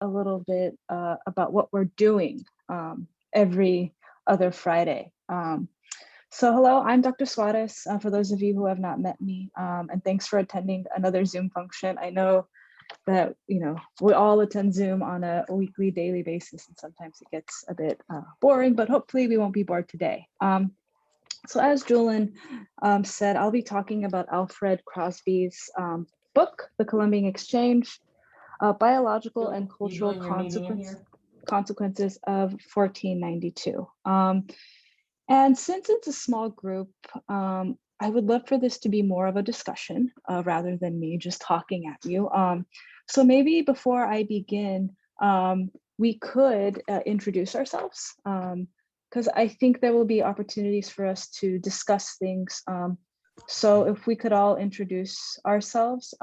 a little bit about what we're doing every other Friday. So hello, I'm Dr. Suárez, for those of you who have not met me, and thanks for attending another Zoom function. I know that, you know, we all attend Zoom on a weekly, daily basis, and sometimes it gets a bit boring, but hopefully we won't be bored today. So as Julian said, I'll be talking about Alfred Crosby's book, The Colombian Exchange, Biological and Cultural Consequences of 1492. And since it's a small group, I would love for this to be more of a discussion rather than me just talking at you. So maybe before I begin, we could introduce ourselves, because I think there will be opportunities for us to discuss things. So if we could all introduce ourselves,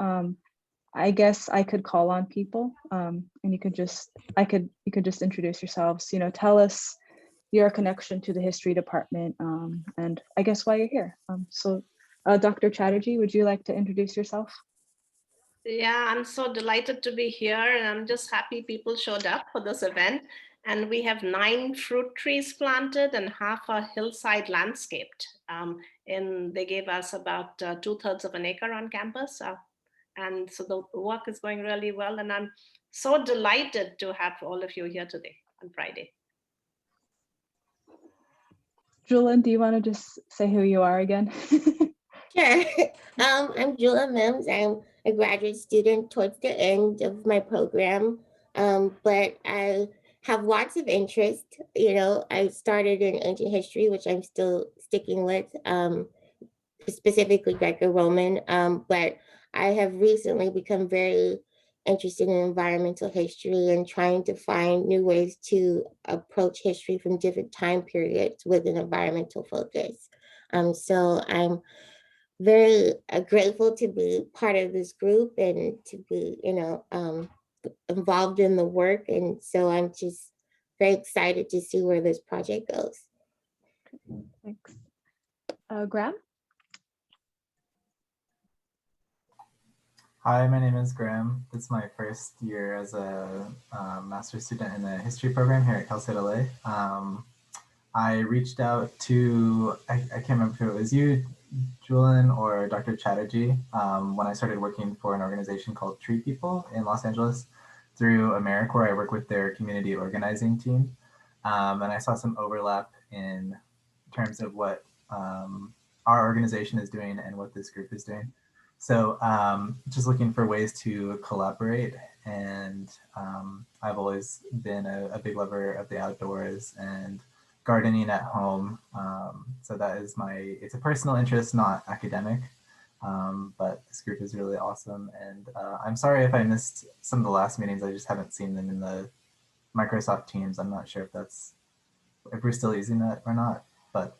I guess I could call on people, and you could just introduce yourselves. You know, tell us your connection to the history department, and I guess why you're here. So, Dr. Chatterjee, would you like to introduce yourself? Yeah, I'm so delighted to be here, and I'm just happy people showed up for this event. And we have 9 fruit trees planted and half a hillside landscaped. And they gave us about 2/3 of an acre on campus. And so the work is going really well. And I'm so delighted to have all of you here today on Friday. Julian, do you want to just say who you are again? Sure. I'm Julia Mims. I'm a graduate student towards the end of my program, but I have lots of interest. You know, I started in ancient history, which I'm still sticking with, specifically Greco-Roman, but I have recently become very interested in environmental history and trying to find new ways to approach history from different time periods with an environmental focus. So I'm very grateful to be part of this group and to be, involved in the work. And so I'm just very excited to see where this project goes. Thanks. Graham? Hi, my name is Graham. It's my first year as a master's student in the history program here at Cal State LA. I reached out to, I can't remember if it was you, Julian, or Dr. Chatterjee, when I started working for an organization called Tree People in Los Angeles through AmeriCorps. I work with their community organizing team. And I saw some overlap in terms of what our organization is doing and what this group is doing. So just looking for ways to collaborate. And I've always been a big lover of the outdoors and gardening at home. So that is it's a personal interest, not academic, but this group is really awesome. And I'm sorry if I missed some of the last meetings. I just haven't seen them in the Microsoft Teams. I'm not sure if we're still using that or not, but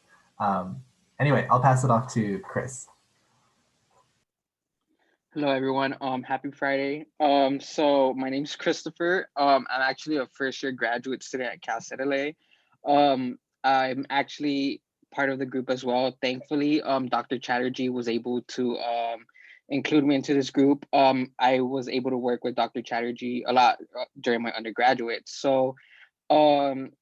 anyway, I'll pass it off to Chris. Hello everyone, happy Friday. So my name is Christopher. I'm actually a first year graduate student at Cal State LA. I'm actually part of the group as well. Thankfully, Dr. Chatterjee was able to include me into this group. I was able to work with Dr. Chatterjee a lot during my undergraduate. So this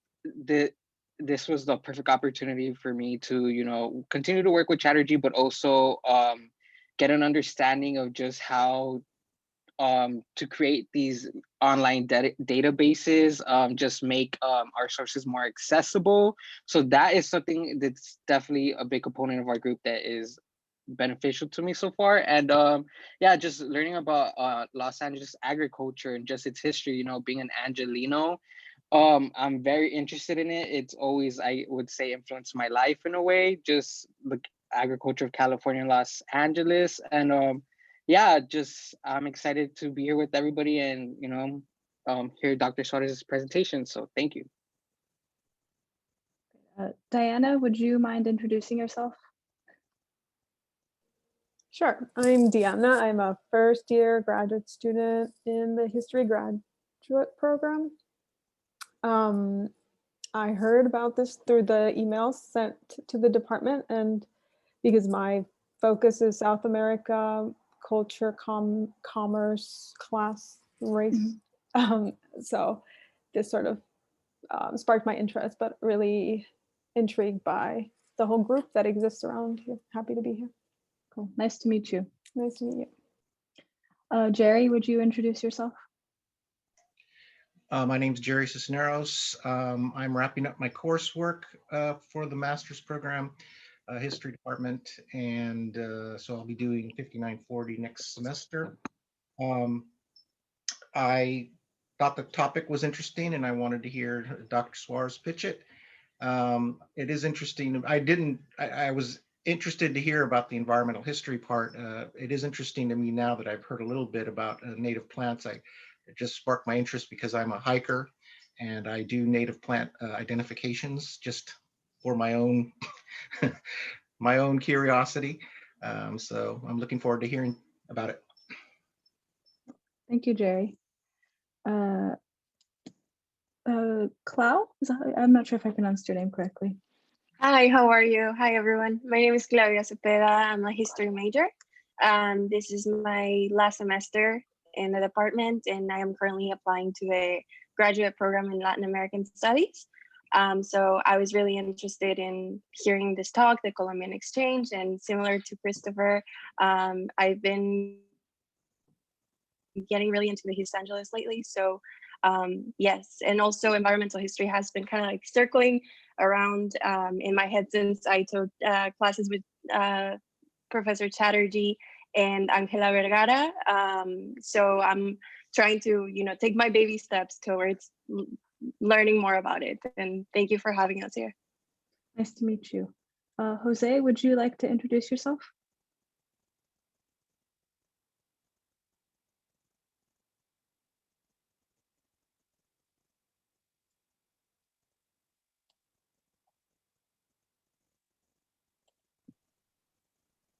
was the perfect opportunity for me to, continue to work with Chatterjee, but also get an understanding of just how to create these online databases, just make our sources more accessible. So that is something that's definitely a big component of our group that is beneficial to me so far. And yeah, just learning about Los Angeles agriculture and just its history, being an Angelino. I'm very interested in it. It's always, I would say, influenced my life in a way, just the agriculture of California and Los Angeles. And yeah, just I'm excited to be here with everybody and hear Dr. Suarez's presentation. So thank you. Diana, would you mind introducing yourself? Sure, I'm Deanna. I'm a first year graduate student in the history graduate program. I heard about this through the emails sent to the department, and because my focus is South America, culture, commerce, class, race, So this sort of sparked my interest, but really intrigued by the whole group that exists around here. Happy to be here. Cool. Nice to meet you. Nice to meet you. Jerry, would you introduce yourself? My name's Jerry Cisneros. I'm wrapping up my coursework for the master's program, history department, and so I'll be doing 5940 next semester. I thought the topic was interesting, and I wanted to hear Dr. Suarez pitch it. It is interesting. I was interested to hear about the environmental history part. It is interesting to me now that I've heard a little bit about native plants. It just sparked my interest because I'm a hiker and I do native plant identifications just for my own my own curiosity. So I'm looking forward to hearing about it. Thank you, Jerry. Clau? I'm not sure if I pronounced your name correctly. Hi, how are you? Hi, everyone. My name is Claudia Cepeda. I'm a history major. This is my last semester in the department, and I am currently applying to a graduate program in Latin American Studies. So I was really interested in hearing this talk, the Colombian Exchange, and similar to Christopher, I've been getting really into the Los Angeles lately. So yes, and also environmental history has been kind of like circling around in my head since I took classes with Professor Chatterjee and Angela Vergara. So I'm trying to, take my baby steps towards learning more about it. And thank you for having us here. Nice to meet you. Jose, would you like to introduce yourself?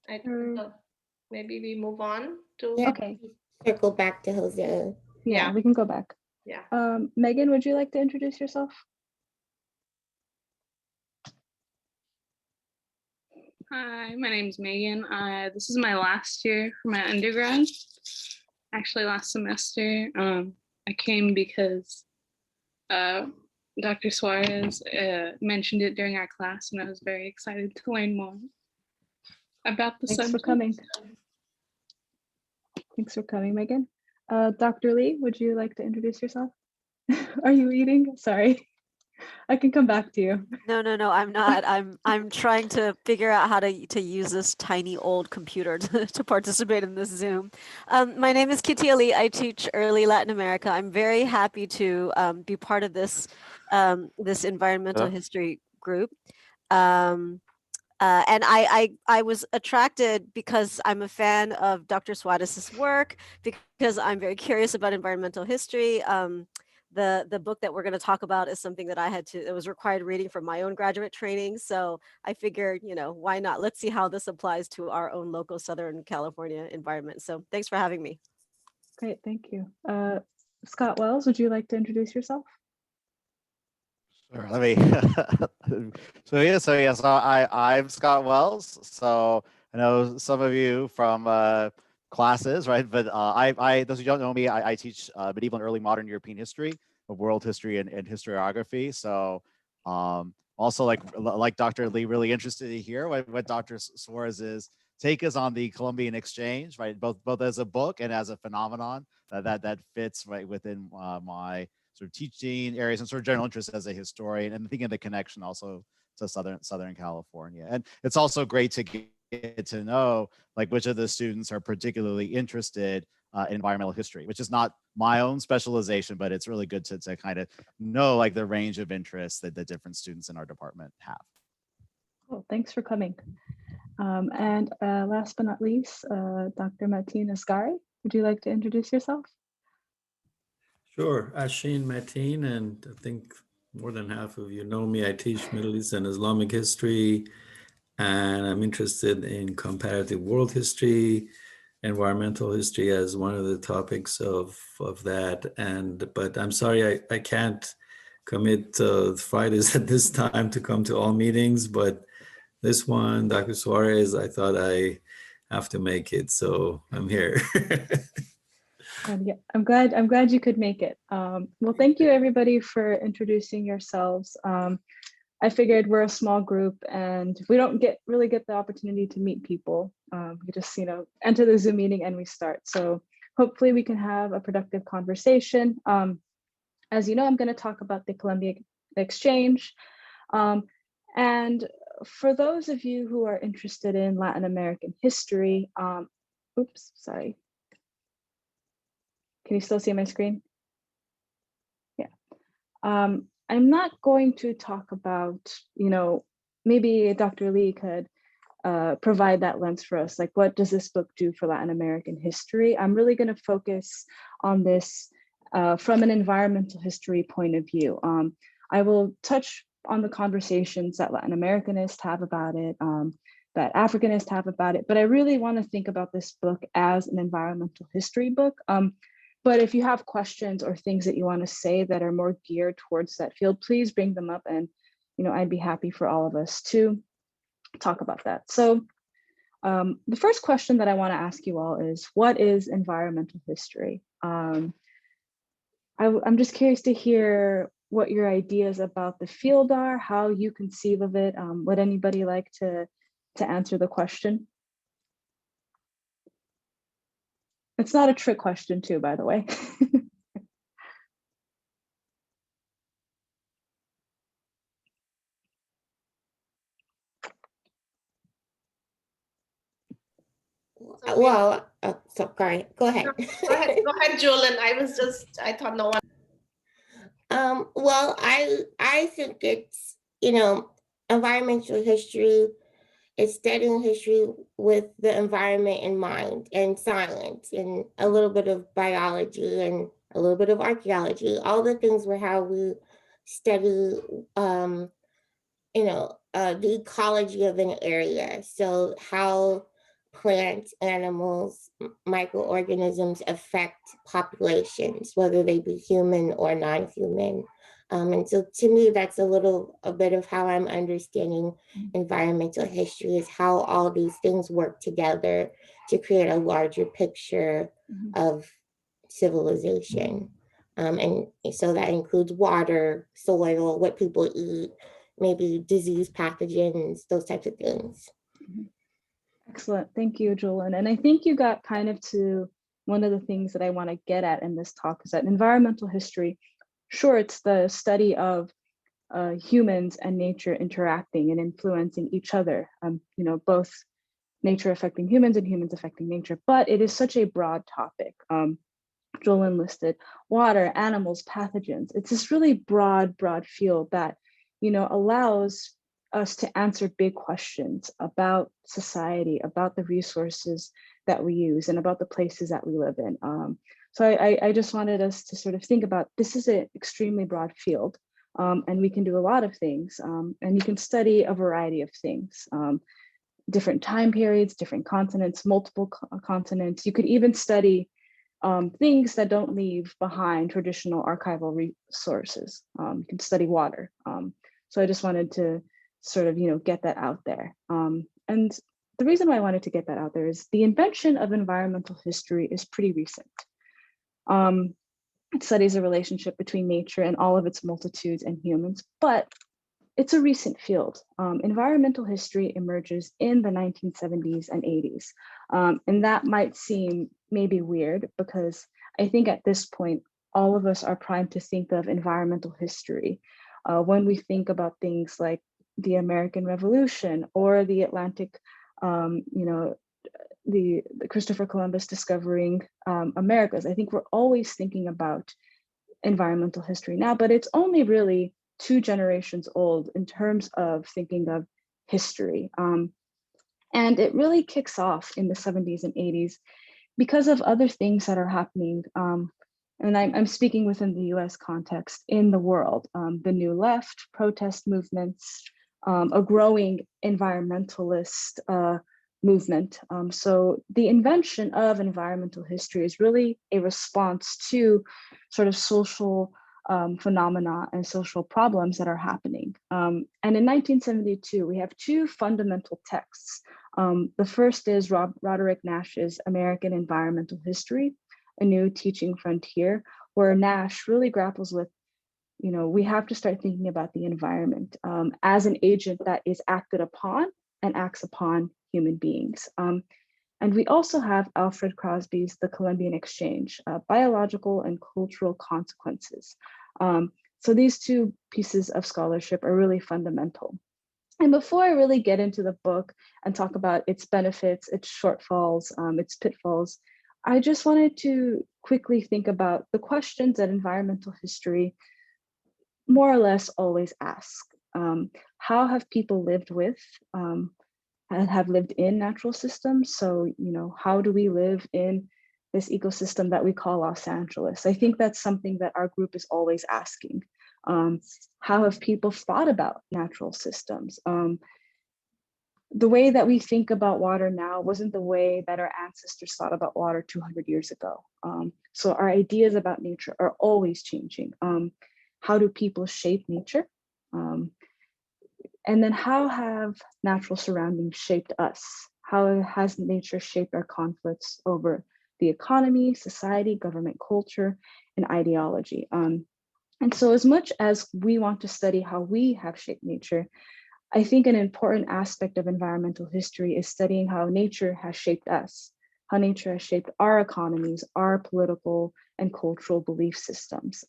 I think maybe we move on to. Yeah, Okay. circle back to Jose. Yeah, we can go back. Yeah. Megan, would you like to introduce yourself? Hi, my name is Megan. This is my last year for my undergrad. Actually, last semester. I came because Dr. Suarez mentioned it during our class, and I was very excited to learn more about the Thanks subject. for coming. Thanks for coming, Megan. Dr. Lee, would you like to introduce yourself? Are you eating? Sorry. I can come back to you. No, I'm not. I'm trying to figure out how to use this tiny old computer to participate in this Zoom. My name is Kitty Ali. I teach early Latin America. I'm very happy to be part of this this environmental history group. And I was attracted because I'm a fan of Dr. Suarez's work, because I'm very curious about environmental history. The book that we're going to talk about is something that it was required reading for my own graduate training. So I figured, why not? Let's see how this applies to our own local Southern California environment. So thanks for having me. Great, thank you. Scott Wells, would you like to introduce yourself? Sure, let me. So I'm Scott Wells. So I know some of you from classes, right? But I those who don't know me, I teach medieval and early modern European history, of world history and historiography. So also like Dr. Lee, really interested to hear what Dr. Suarez's take is on the Colombian Exchange, right? Both as a book and as a phenomenon that fits right within my sort of teaching areas and sort of general interest as a historian, and thinking of the connection also to Southern California. And it's also great to get to know which of the students are particularly interested in environmental history, which is not my own specialization, but it's really good to kind of know the range of interests that the different students in our department have. Cool, thanks for coming. And last but not least, Dr. Martina Asgari, would you like to introduce yourself? Sure, Asheen Mateen, and I think more than half of you know me. I teach Middle East and Islamic history, and I'm interested in comparative world history, environmental history as one of the topics of that. But I'm sorry, I can't commit Fridays at this time to come to all meetings, but this one, Dr. Suarez, I thought I have to make it, so I'm here. And yeah, I'm glad you could make it. Well, thank you everybody for introducing yourselves. I figured we're a small group and we don't really get the opportunity to meet people. We just, enter the Zoom meeting and we start. So hopefully we can have a productive conversation. As you know, I'm going to talk about the Colombian Exchange. And for those of you who are interested in Latin American history, oops, sorry. Can you still see my screen? Yeah. I'm not going to talk about, maybe Dr. Lee could provide that lens for us. Like, what does this book do for Latin American history? I'm really going to focus on this from an environmental history point of view. I will touch on the conversations that Latin Americanists have about it, that Africanists have about it, but I really want to think about this book as an environmental history book. But if you have questions or things that you want to say that are more geared towards that field, please bring them up, and I'd be happy for all of us to talk about that. So the first question that I want to ask you all is, what is environmental history? I'm just curious to hear what your ideas about the field are, how you conceive of it. Would anybody like to answer the question? It's not a trick question too, by the way. Well, sorry, go ahead. Go ahead, Julian. I thought no one. Well, I think it's, environmental history is studying history with the environment in mind, and science, and a little bit of biology, and a little bit of archaeology, all the things were how we study, the ecology of an area. So how plants, animals, microorganisms affect populations, whether they be human or non-human. And so to me, that's a bit of how I'm understanding environmental history, is how all these things work together to create a larger picture of civilization. And so that includes water, soil, what people eat, maybe disease pathogens, those types of things. Excellent. Thank you, Julian. And I think you got kind of to one of the things that I want to get at in this talk, is that environmental history, sure, it's the study of humans and nature interacting and influencing each other, both nature affecting humans and humans affecting nature, but it is such a broad topic. Julian listed water, animals, pathogens. It's this really broad field that, allows us to answer big questions about society, about the resources that we use, and about the places that we live in. So I just wanted us to sort of think about, this is an extremely broad field, and we can do a lot of things, and you can study a variety of things, different time periods, different continents, multiple continents. You could even study things that don't leave behind traditional archival resources. You can study water. So I just wanted to sort of, get that out there. And the reason why I wanted to get that out there is the invention of environmental history is pretty recent. It studies the relationship between nature and all of its multitudes and humans, but it's a recent field. Environmental history emerges in the 1970s and 80s. And that might seem maybe weird, because I think at this point, all of us are primed to think of environmental history when we think about things like the American Revolution or the Atlantic, the Christopher Columbus discovering Americas. I think we're always thinking about environmental history now, but it's only really 2 generations old in terms of thinking of history. And it really kicks off in the 70s and 80s because of other things that are happening. And I'm speaking within the US context, in the world, the New Left, protest movements, a growing environmentalist movement. So the invention of environmental history is really a response to sort of social phenomena and social problems that are happening. And in 1972, we have 2 fundamental texts. The first is Roderick Nash's American Environmental History. a new teaching frontier where Nash really grapples with, we have to start thinking about the environment as an agent that is acted upon and acts upon human beings. And we also have Alfred Crosby's The Colombian Exchange, Biological and Cultural Consequences. So these two pieces of scholarship are really fundamental. And before I really get into the book and talk about its benefits, its shortfalls, its pitfalls, I just wanted to quickly think about the questions that environmental history more or less always ask. How have people lived with and have lived in natural systems? So, how do we live in this ecosystem that we call Los Angeles? I think that's something that our group is always asking. How have people thought about natural systems? The way that we think about water now wasn't the way that our ancestors thought about water 200 years ago. So our ideas about nature are always changing. How do people shape nature? And then how have natural surroundings shaped us? How has nature shaped our conflicts over the economy, society, government culture, and ideology? And so as much as we want to study how we have shaped nature, I think an important aspect of environmental history is studying how nature has shaped us, how nature has shaped our economies, our political and cultural belief systems.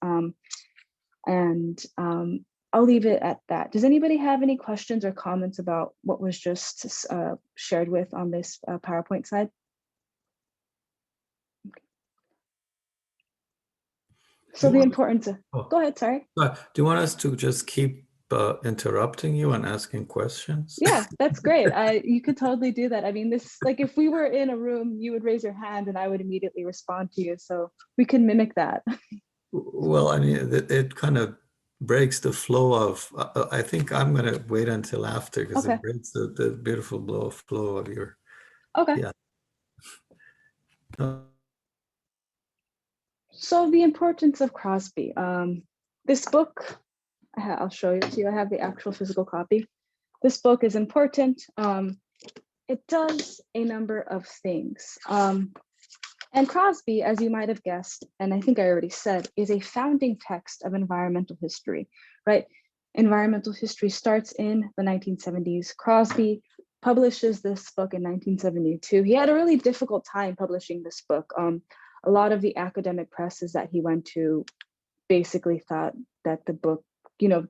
I'll leave it at that. Does anybody have any questions or comments about what was just shared with on this PowerPoint slide? So the importance of, go ahead, sorry. Do you want us to just keep interrupting you and asking questions? Yeah, that's great. You could totally do that. I mean, this, like if we were in a room, you would raise your hand and I would immediately respond to you. So we can mimic that. Well, I mean, it kind of breaks the flow of, I think I'm going to wait until after because it breaks the beautiful flow of your, yeah. So the importance of Crosby. This book, I'll show it to you. I have the actual physical copy. This book is important. It does a number of things. And Crosby, as you might have guessed, and I think I already said, is a founding text of environmental history, right? Environmental history starts in the 1970s. Crosby publishes this book in 1972. He had a really difficult time publishing this book. A lot of the academic presses that he went to basically thought that the book,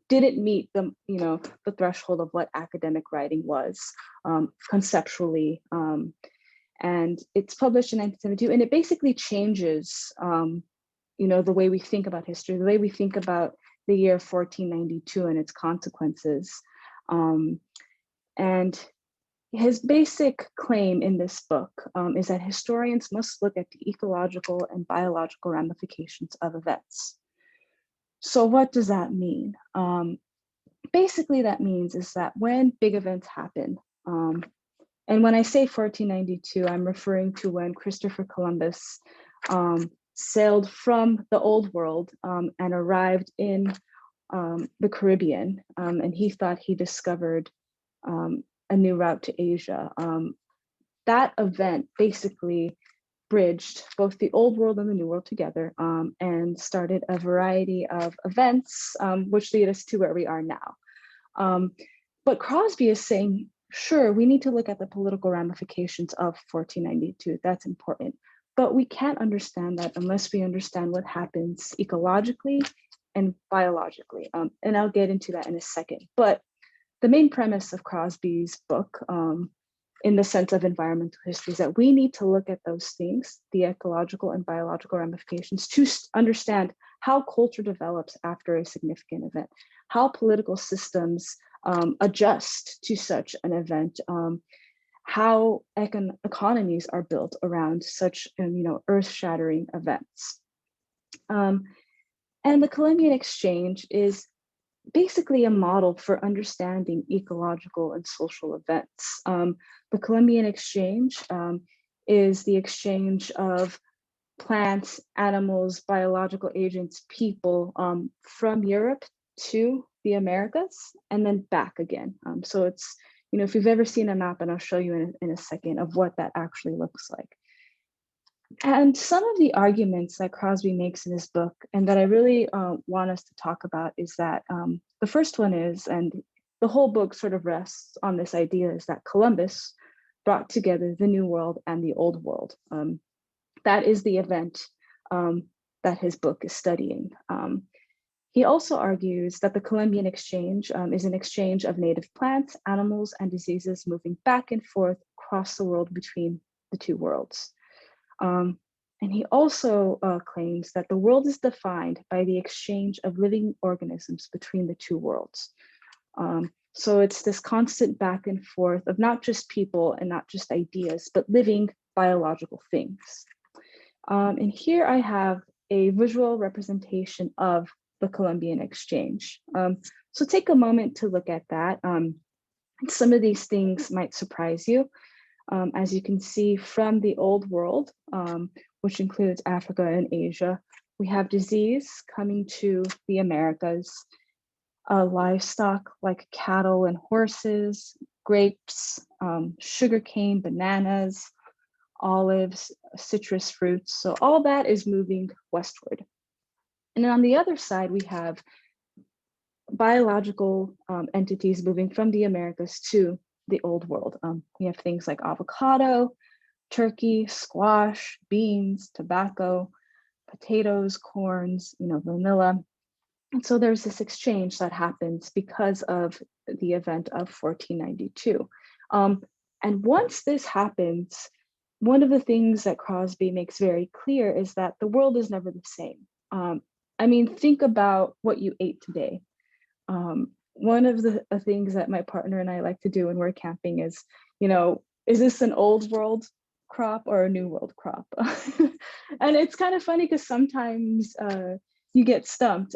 didn't meet the, the threshold of what academic writing was conceptually. And it's published in 1972, and it basically changes, the way we think about history, the way we think about the year 1492 and its consequences. And his basic claim in this book is that historians must look at the ecological and biological ramifications of events. So what does that mean? Basically, that means is that when big events happen, and when I say 1492, I'm referring to when Christopher Columbus sailed from the Old World and arrived in the Caribbean, and he thought he discovered a new route to Asia. That event basically bridged both the Old World and the New World together and started a variety of events which lead us to where we are now. But Crosby is saying, sure, we need to look at the political ramifications of 1492. That's important. But we can't understand that unless we understand what happens ecologically and biologically. And I'll get into that in a second. But the main premise of Crosby's book, in the sense of environmental history, is that we need to look at those things, the ecological and biological ramifications, to understand how culture develops after a significant event, how political systems adjust to such an event, how economies are built around such earth-shattering events. And the Colombian Exchange is basically a model for understanding ecological and social events. The Colombian Exchange is the exchange of plants, animals, biological agents, people from Europe to the Americas and then back again. So it's, if you've ever seen a map, and I'll show you in a second of what that actually looks like. And some of the arguments that Crosby makes in his book, and that I really want us to talk about, is that the first one is, and the whole book sort of rests on this idea, is that Columbus brought together the New World and the Old World. That is the event that his book is studying. He also argues that the Colombian Exchange is an exchange of native plants, animals, and diseases moving back and forth across the world between the two worlds. And he also claims that the world is defined by the exchange of living organisms between the two worlds. So it's this constant back and forth of not just people and not just ideas, but living biological things. And here I have a visual representation of the Colombian Exchange. So take a moment to look at that. Some of these things might surprise you. As you can see from the Old World, which includes Africa and Asia, we have disease coming to the Americas, livestock like cattle and horses, grapes, sugarcane, bananas, olives, citrus fruits. So all that is moving westward. And then on the other side, we have biological entities moving from the Americas to the Old World. We have things like avocado, turkey, squash, beans, tobacco, potatoes, corns, vanilla. And so there's this exchange that happens because of the event of 1492. And once this happens, one of the things that Crosby makes very clear is that the world is never the same. I mean, think about what you ate today. One of the things that my partner and I like to do when we're camping is, is this an Old World crop or a New World crop? And it's kind of funny because sometimes you get stumped.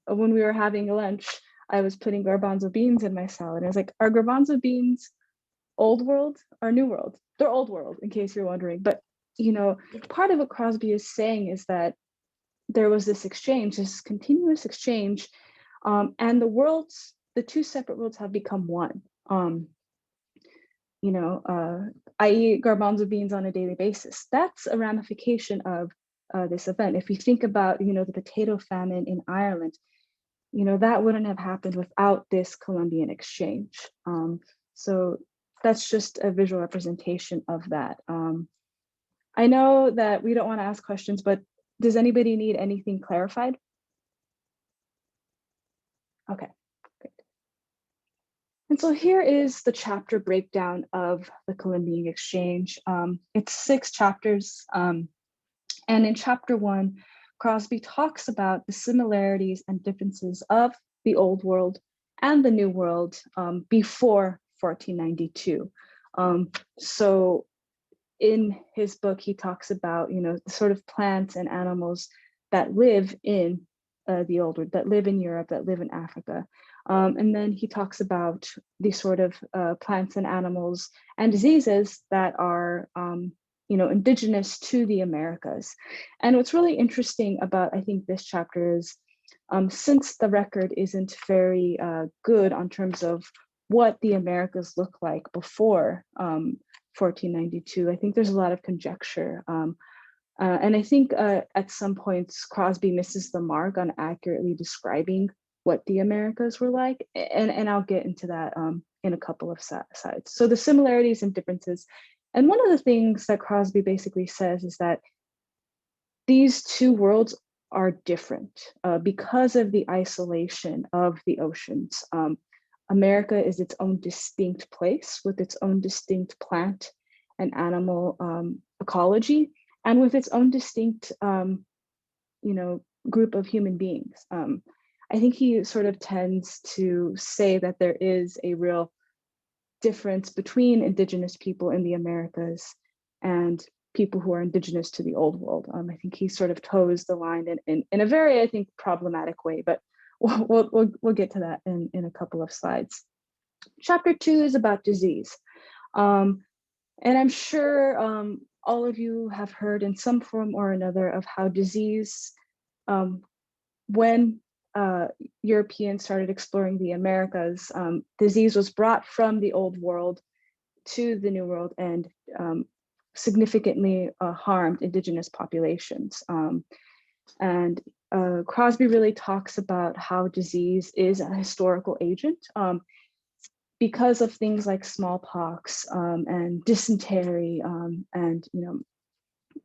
When we were having lunch, I was putting garbanzo beans in my salad. I was like, are garbanzo beans Old World or New World? They're Old World, in case you're wondering. But, part of what Crosby is saying is that there was this exchange, this continuous exchange, and the two separate worlds have become one. I eat garbanzo beans on a daily basis. That's a ramification of this event. If you think about, the potato famine in Ireland, that wouldn't have happened without this Colombian exchange. So that's just a visual representation of that. I know that we don't want to ask questions, but does anybody need anything clarified? Okay, great. And so here is the chapter breakdown of the Colombian Exchange. It's 6 chapters. And in chapter 1, Crosby talks about the similarities and differences of the Old World and the New World before 1492. So in his book, he talks about, the sort of plants and animals that live in the Old World, that live in Europe, that live in Africa. And then he talks about these sort of plants and animals and diseases that are, indigenous to the Americas. And what's really interesting about, I think, this chapter is, since the record isn't very good on terms of what the Americas look like before 1492, I think there's a lot of conjecture. And I think at some points, Crosby misses the mark on accurately describing what the Americas were like. And I'll get into that in a couple of sides. So the similarities and differences. And one of the things that Crosby basically says is that these two worlds are different because of the isolation of the oceans. America is its own distinct place with its own distinct plant and animal ecology, and with its own distinct, group of human beings. I think he sort of tends to say that there is a real difference between indigenous people in the Americas and people who are indigenous to the Old World. I think he sort of toes the line in a very, I think, problematic way, but we'll get to that in a couple of slides. Chapter 2 is about disease. And I'm sure all of you have heard in some form or another of how disease, when Europeans started exploring the Americas, disease was brought from the Old World to the New World and significantly harmed indigenous populations. And Crosby really talks about how disease is a historical agent because of things like smallpox and dysentery and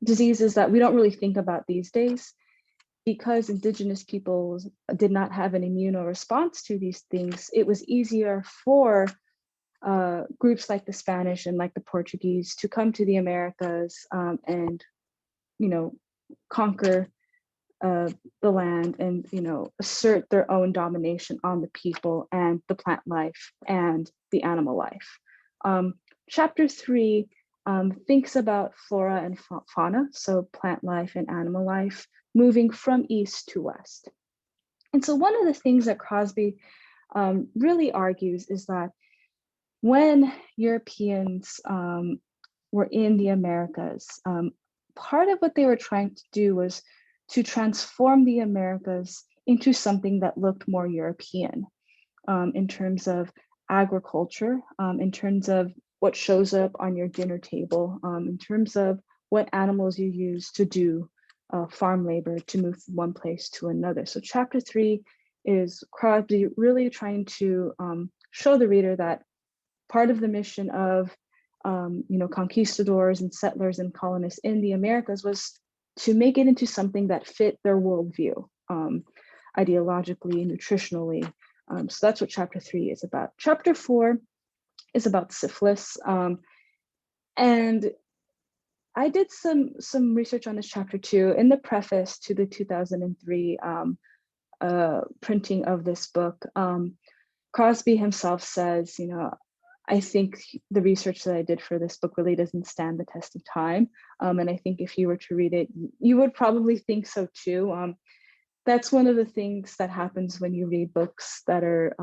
diseases that we don't really think about these days. Because indigenous peoples did not have an immune response to these things, it was easier for groups like the Spanish and like the Portuguese to come to the Americas and conquer the land and assert their own domination on the people and the plant life and the animal life. Chapter 3 thinks about flora and fauna, so plant life and animal life, moving from east to west. And so one of the things that Crosby really argues is that when Europeans were in the Americas, part of what they were trying to do was to transform the Americas into something that looked more European in terms of agriculture, in terms of what shows up on your dinner table, in terms of what animals you use to do farm labor to move from one place to another. So chapter 3 is Crosby really trying to show the reader that part of the mission of conquistadors and settlers and colonists in the Americas was to make it into something that fit their worldview, ideologically, nutritionally. So that's what chapter 3 is about. Chapter 4 is about syphilis. And I did some research on this chapter too. In the preface to the 2003 printing of this book, Crosby himself says, I think the research that I did for this book really doesn't stand the test of time. And I think if you were to read it, you would probably think so too. That's one of the things that happens when you read books that are,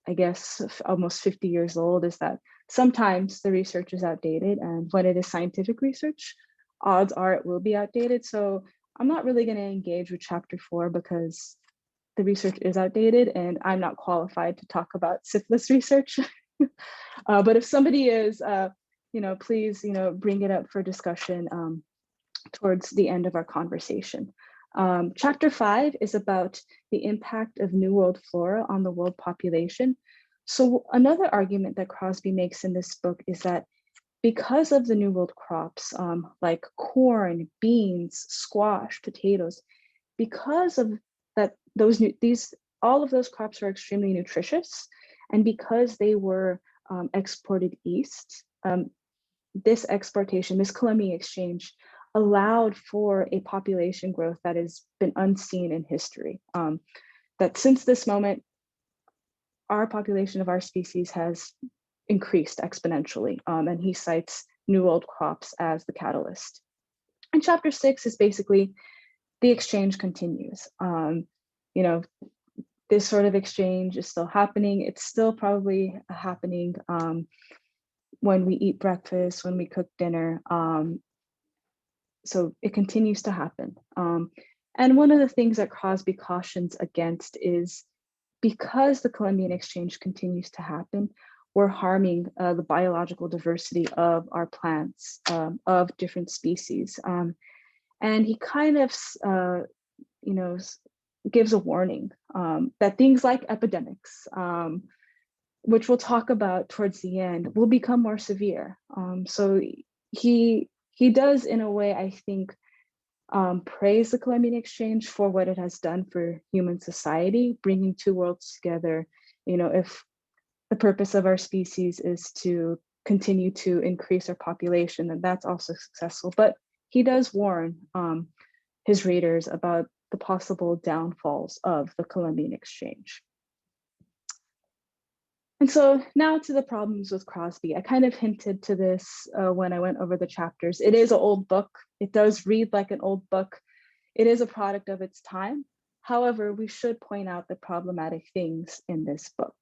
I guess, almost 50 years old, is that sometimes the research is outdated. And when it is scientific research, odds are it will be outdated. So I'm not really going to engage with chapter 4 because the research is outdated and I'm not qualified to talk about syphilis research. But if somebody is, please, bring it up for discussion towards the end of our conversation. Chapter 5 is about the impact of New World flora on the world population. So another argument that Crosby makes in this book is that because of the New World crops, like corn, beans, squash, potatoes, because of that, all of those crops are extremely nutritious, and because they were exported east, this exportation, this Colombian Exchange, allowed for a population growth that has been unseen in history. That since this moment, our population of our species has increased exponentially, and he cites New World crops as the catalyst. And chapter 6 is basically the exchange continues. This sort of exchange is still happening. It's still probably happening when we eat breakfast, when we cook dinner. So it continues to happen. And one of the things that Crosby cautions against is because the Colombian Exchange continues to happen, we're harming the biological diversity of our plants, of different species. And he kind of, gives a warning that things like epidemics, which we'll talk about towards the end, will become more severe. So he does, in a way, I think, praise the Colombian Exchange for what it has done for human society, bringing two worlds together. If the purpose of our species is to continue to increase our population, then that's also successful. But he does warn his readers about the possible downfalls of the Colombian Exchange. And so now to the problems with Crosby. I kind of hinted to this when I went over the chapters. It is an old book. It does read like an old book. It is a product of its time. However, we should point out the problematic things in this book.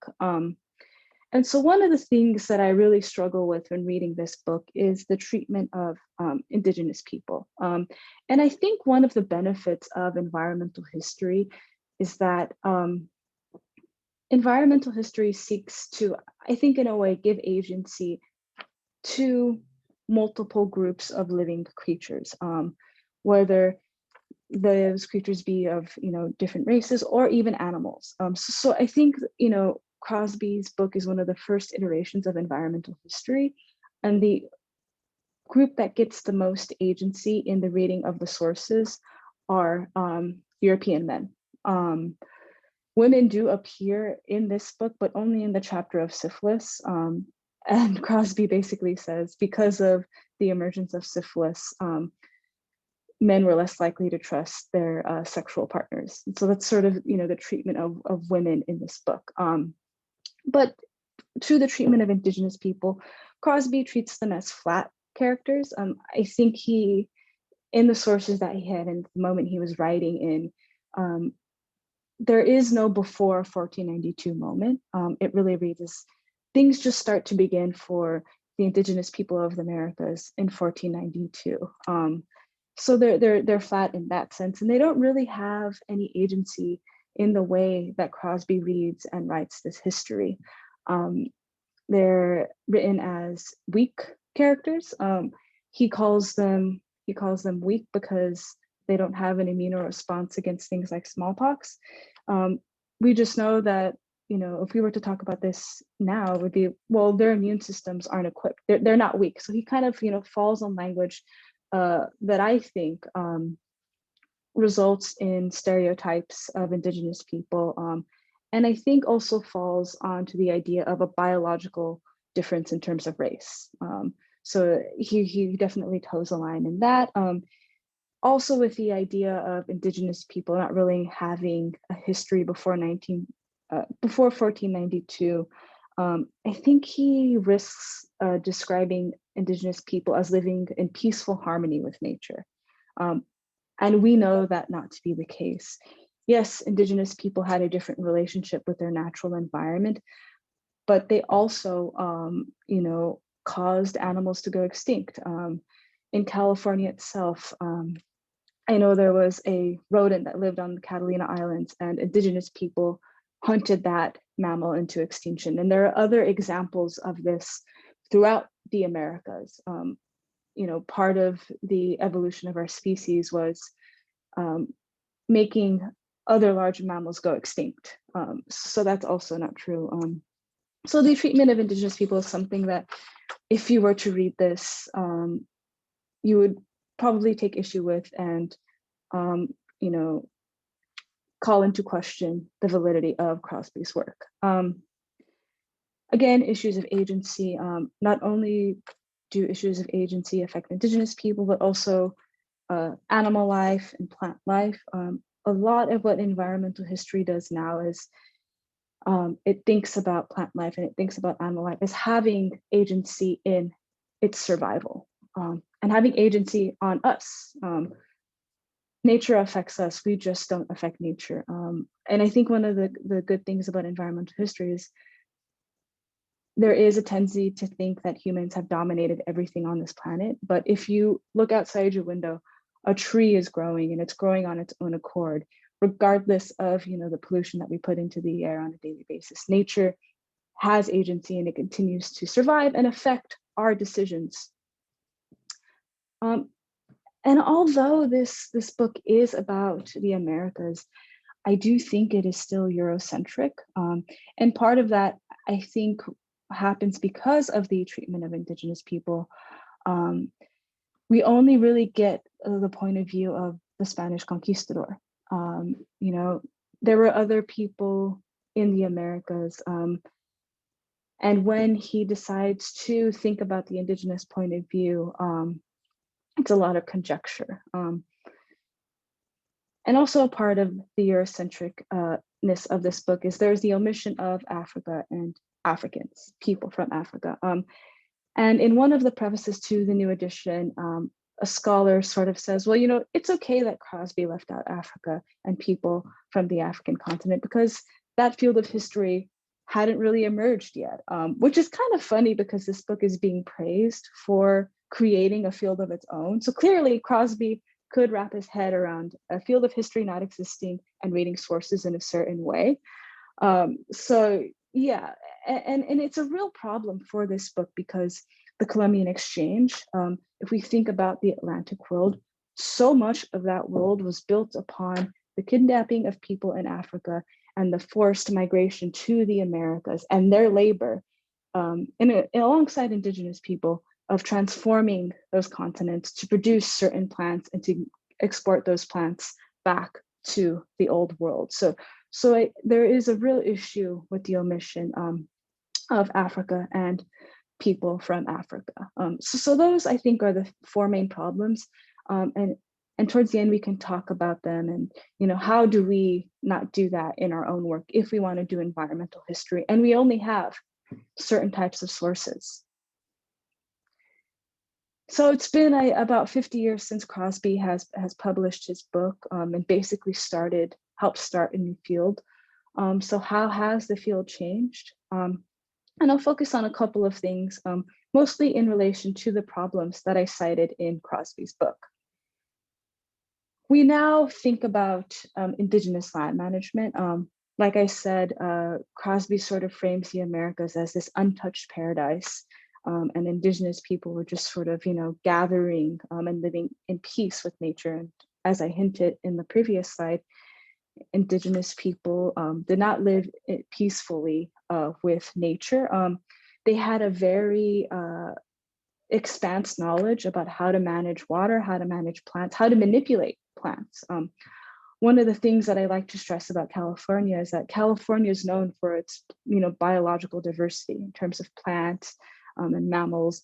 And so one of the things that I really struggle with when reading this book is the treatment of Indigenous people. And I think one of the benefits of environmental history is that environmental history seeks to, I think in a way, give agency to multiple groups of living creatures, whether those creatures be of, different races or even animals. So I think, Crosby's book is one of the first iterations of environmental history, and the group that gets the most agency in the reading of the sources are European men. Women do appear in this book, but only in the chapter of syphilis. And Crosby basically says, because of the emergence of syphilis, men were less likely to trust their sexual partners. And so that's sort of, the treatment of women in this book. But to the treatment of Indigenous people, Crosby treats them as flat characters. I think in the sources that he had and the moment he was writing in, there is no before 1492 moment. It really reads as things just start to begin for the Indigenous people of the Americas in 1492. So they're flat in that sense, and they don't really have any agency in the way that Crosby reads and writes this history. They're written as weak characters. He calls them weak because they don't have an immune response against things like smallpox. We just know that, if we were to talk about this now, it would be, well, their immune systems aren't equipped. They're not weak. So he kind of, falls on language that I think results in stereotypes of Indigenous people. And I think also falls onto the idea of a biological difference in terms of race. So he definitely toes a line in that. Also with the idea of Indigenous people not really having a history before 1492, I think he risks describing Indigenous people as living in peaceful harmony with nature. And we know that not to be the case. Yes, Indigenous people had a different relationship with their natural environment, but they also, caused animals to go extinct. In California itself, I know there was a rodent that lived on the Catalina Islands, and Indigenous people hunted that mammal into extinction. And there are other examples of this throughout the Americas. Part of the evolution of our species was making other large mammals go extinct. So that's also not true. So the treatment of Indigenous people is something that, if you were to read this, you would probably take issue with and, call into question the validity of Crosby's work. Again, issues of agency, not only do issues of agency affect Indigenous people, but also animal life and plant life. A lot of what environmental history does now is it thinks about plant life and it thinks about animal life as having agency in its survival and having agency on us. Nature affects us, we just don't affect nature. And I think one of the good things about environmental history is there is a tendency to think that humans have dominated everything on this planet. But if you look outside your window, a tree is growing and it's growing on its own accord, regardless of the pollution that we put into the air on a daily basis. Nature has agency and it continues to survive and affect our decisions. And although this book is about the Americas, I do think it is still Eurocentric. And part of that, I think, happens because of the treatment of Indigenous people. We only really get the point of view of the Spanish conquistador. There were other people in the Americas. And when he decides to think about the Indigenous point of view, it's a lot of conjecture. And also a part of the Eurocentricness of this book is there's the omission of Africa and Africans, people from Africa. And in one of the prefaces to the new edition, a scholar sort of says, well, it's okay that Crosby left out Africa and people from the African continent because that field of history hadn't really emerged yet, which is kind of funny because this book is being praised for creating a field of its own. So clearly Crosby could wrap his head around a field of history not existing and reading sources in a certain way. So yeah, and it's a real problem for this book because the Colombian Exchange, if we think about the Atlantic world, so much of that world was built upon the kidnapping of people in Africa and the forced migration to the Americas and their labor alongside indigenous people of transforming those continents to produce certain plants and to export those plants back to the old world. So there is a real issue with the omission of Africa and people from Africa. So those, I think, are the four main problems. And towards the end, we can talk about them and, how do we not do that in our own work if we want to do environmental history and we only have certain types of sources. So it's been about 50 years since Crosby has published his book and basically helped start a new field. So how has the field changed? And I'll focus on a couple of things, mostly in relation to the problems that I cited in Crosby's book. We now think about indigenous land management. Like I said, Crosby sort of frames the Americas as this untouched paradise, and indigenous people were just sort of, gathering and living in peace with nature. And as I hinted in the previous slide, indigenous people did not live peacefully with nature. They had a very expansive knowledge about how to manage water, how to manage plants, how to manipulate plants. One of the things that I like to stress about California is that California is known for its, biological diversity in terms of plants and mammals.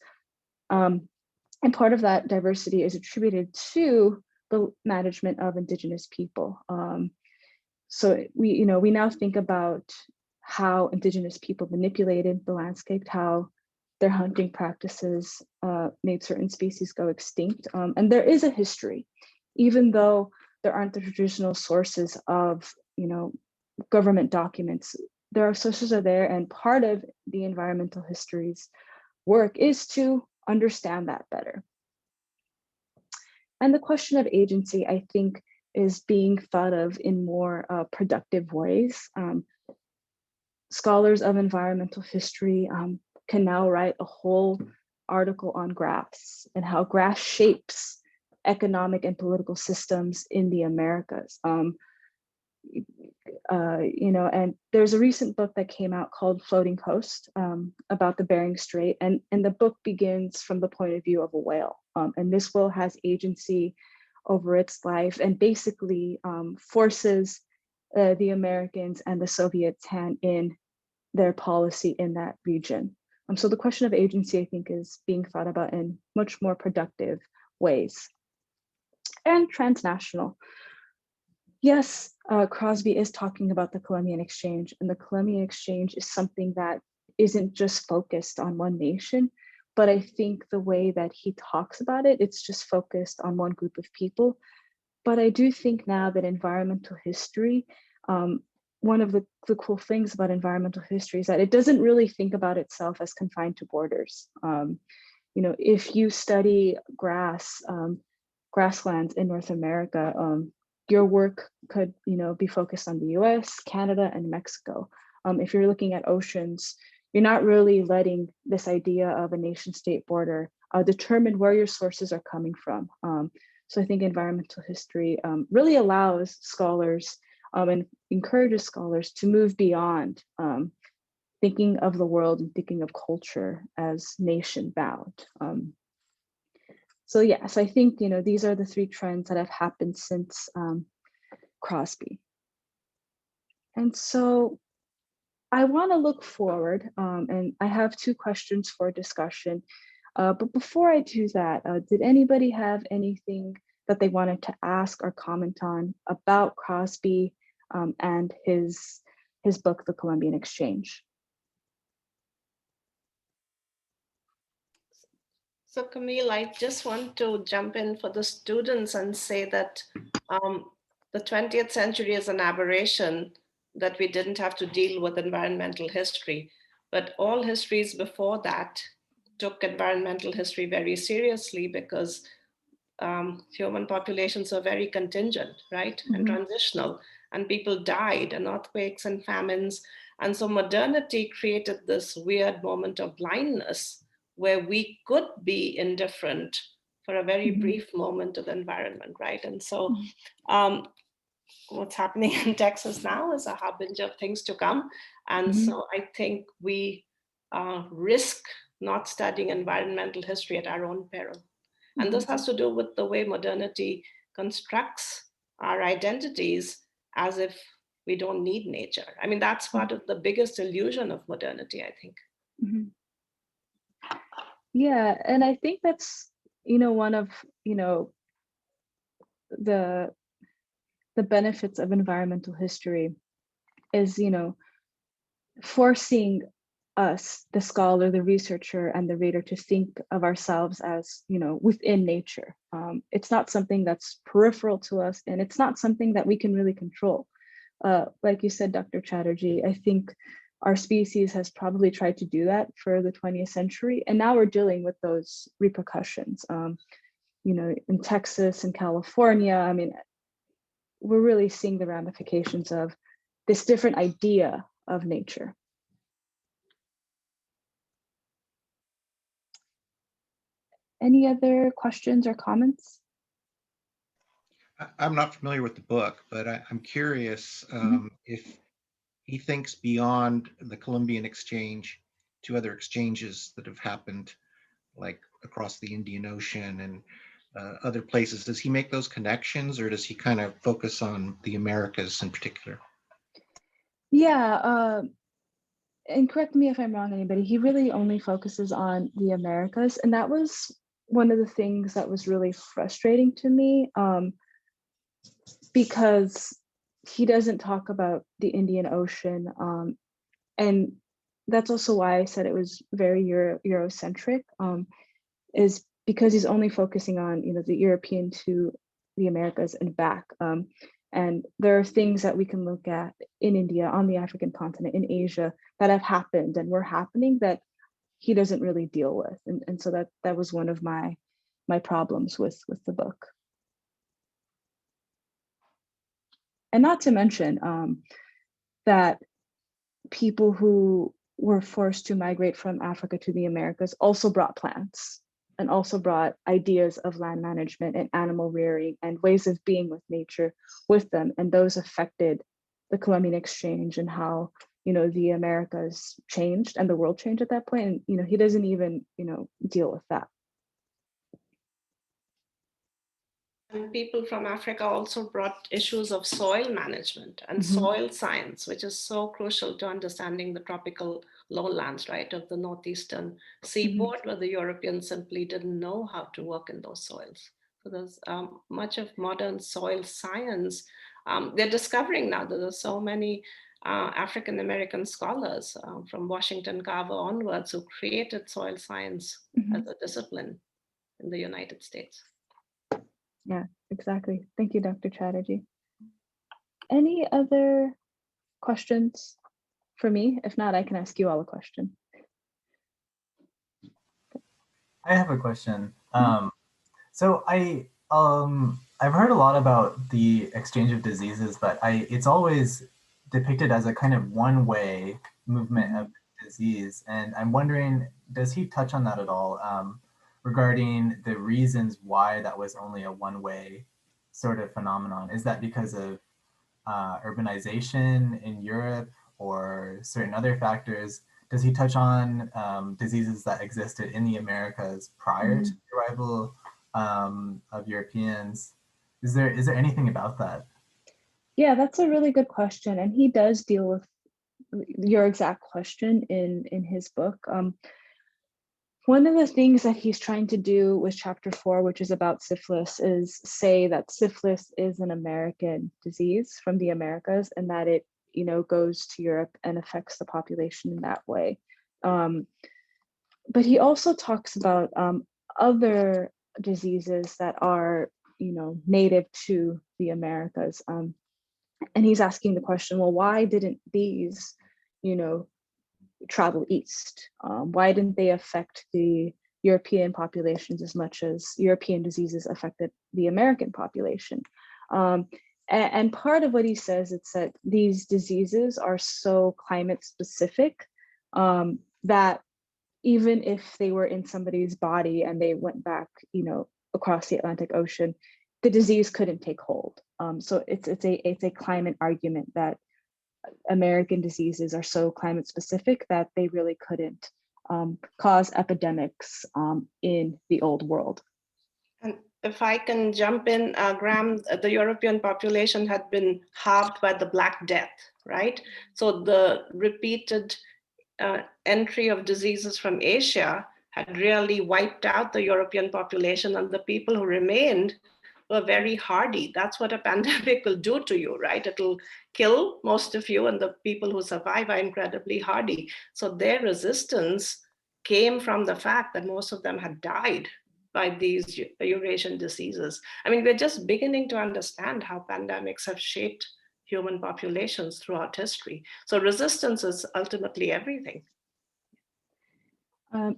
And part of that diversity is attributed to the management of indigenous people. So we now think about how indigenous people manipulated the landscape, how their hunting practices made certain species go extinct. And there is a history, even though there aren't the traditional sources of, government documents. There are sources are there, and part of the environmental history's work is to understand that better. And the question of agency, I think, is being thought of in more productive ways. Scholars of environmental history can now write a whole article on grass and how grass shapes economic and political systems in the Americas. And there's a recent book that came out called Floating Coast about the Bering Strait, and the book begins from the point of view of a whale. And this whale has agency over its life and basically forces the Americans and the Soviets hand in their policy in that region. So the question of agency, I think, is being thought about in much more productive ways. And transnational. Yes, Crosby is talking about the Colombian Exchange, and the Colombian Exchange is something that isn't just focused on one nation, but I think the way that he talks about it, it's just focused on one group of people. But I do think now that environmental history, one of the cool things about environmental history is that it doesn't really think about itself as confined to borders. If you study grasslands in North America, your work could, be focused on the US, Canada, and Mexico. If you're looking at oceans, you're not really letting this idea of a nation state border determine where your sources are coming from. So I think environmental history really allows scholars and encourages scholars to move beyond thinking of the world and thinking of culture as nation bound. So I think, these are the three trends that have happened since Crosby. And so I want to look forward, and I have two questions for discussion. But before I do that, did anybody have anything that they wanted to ask or comment on about Crosby and his book, The Colombian Exchange? So Camille, I just want to jump in for the students and say that the 20th century is an aberration that we didn't have to deal with environmental history, but all histories before that took environmental history very seriously because human populations are very contingent, right? Mm-hmm. And transitional, and people died, and earthquakes and famines. And so modernity created this weird moment of blindness where we could be indifferent for a very Mhm. brief moment to the environment, right? And so Mhm. what's happening in Texas now is a harbinger of things to come. And Mhm. so I think we risk not studying environmental history at our own peril. And this has to do with the way modernity constructs our identities as if we don't need nature. I mean, that's part of the biggest illusion of modernity, I think. Mhm. Yeah, and I think that's, one of, the benefits of environmental history is, forcing us, the scholar, the researcher, and the reader, to think of ourselves as, within nature. It's not something that's peripheral to us, and it's not something that we can really control. Like you said, Dr. Chatterjee, I think our species has probably tried to do that for the 20th century, and now we're dealing with those repercussions. In Texas and California, I mean, we're really seeing the ramifications of this different idea of nature. Any other questions or comments? I'm not familiar with the book, but I'm curious if he thinks beyond the Colombian Exchange to other exchanges that have happened, like across the Indian Ocean and other places. Does he make those connections, or does he kind of focus on the Americas in particular? Yeah, and correct me if I'm wrong, anybody, he really only focuses on the Americas. And that was one of the things that was really frustrating to me, because he doesn't talk about the Indian Ocean. And that's also why I said it was very Eurocentric, is because he's only focusing on, the European to the Americas and back. And there are things that we can look at in India, on the African continent, in Asia, that have happened and were happening that he doesn't really deal with. And so that was one of my problems with the book. And not to mention that people who were forced to migrate from Africa to the Americas also brought plants and also brought ideas of land management and animal rearing and ways of being with nature with them. And those affected the Colombian Exchange and how, the Americas changed and the world changed at that point. And, he doesn't even, deal with that. And people from Africa also brought issues of soil management and Mhm. soil science, which is so crucial to understanding the tropical lowlands, right, of the northeastern seaboard, where the Europeans simply didn't know how to work in those soils. So there's much of modern soil science. They're discovering now that there's so many African-American scholars from Washington Carver onwards who created soil science as a discipline in the United States. Yeah, exactly. Thank you, Dr. Chatterjee. Any other questions for me? If not, I can ask you all a question. I have a question. So I've heard a lot about the exchange of diseases, but it's always depicted as a kind of one-way movement of disease. And I'm wondering, does he touch on that at all, regarding the reasons why that was only a one-way sort of phenomenon? Is that because of urbanization in Europe or certain other factors? Does he touch on diseases that existed in the Americas prior to the arrival of Europeans? Is there anything about that? Yeah, that's a really good question. And he does deal with your exact question in his book. One of the things that he's trying to do with chapter 4, which is about syphilis, is say that syphilis is an American disease from the Americas and that it, goes to Europe and affects the population in that way. But he also talks about other diseases that are, native to the Americas. And he's asking the question, well, why didn't these, travel east? Why didn't they affect the European populations as much as European diseases affected the American population? And part of what he says, it's that these diseases are so climate specific that, even if they were in somebody's body and they went back, across the Atlantic Ocean, the disease couldn't take hold. So it's a climate argument that American diseases are so climate specific that they really couldn't cause epidemics in the old world. And if I can jump in, Graham, the European population had been halved by the Black Death, right? So the repeated entry of diseases from Asia had really wiped out the European population, and the people who remained were very hardy. That's what a pandemic will do to you, right? It'll kill most of you, and the people who survive are incredibly hardy. So their resistance came from the fact that most of them had died by these Eurasian diseases. I mean, we're just beginning to understand how pandemics have shaped human populations throughout history. So resistance is ultimately everything.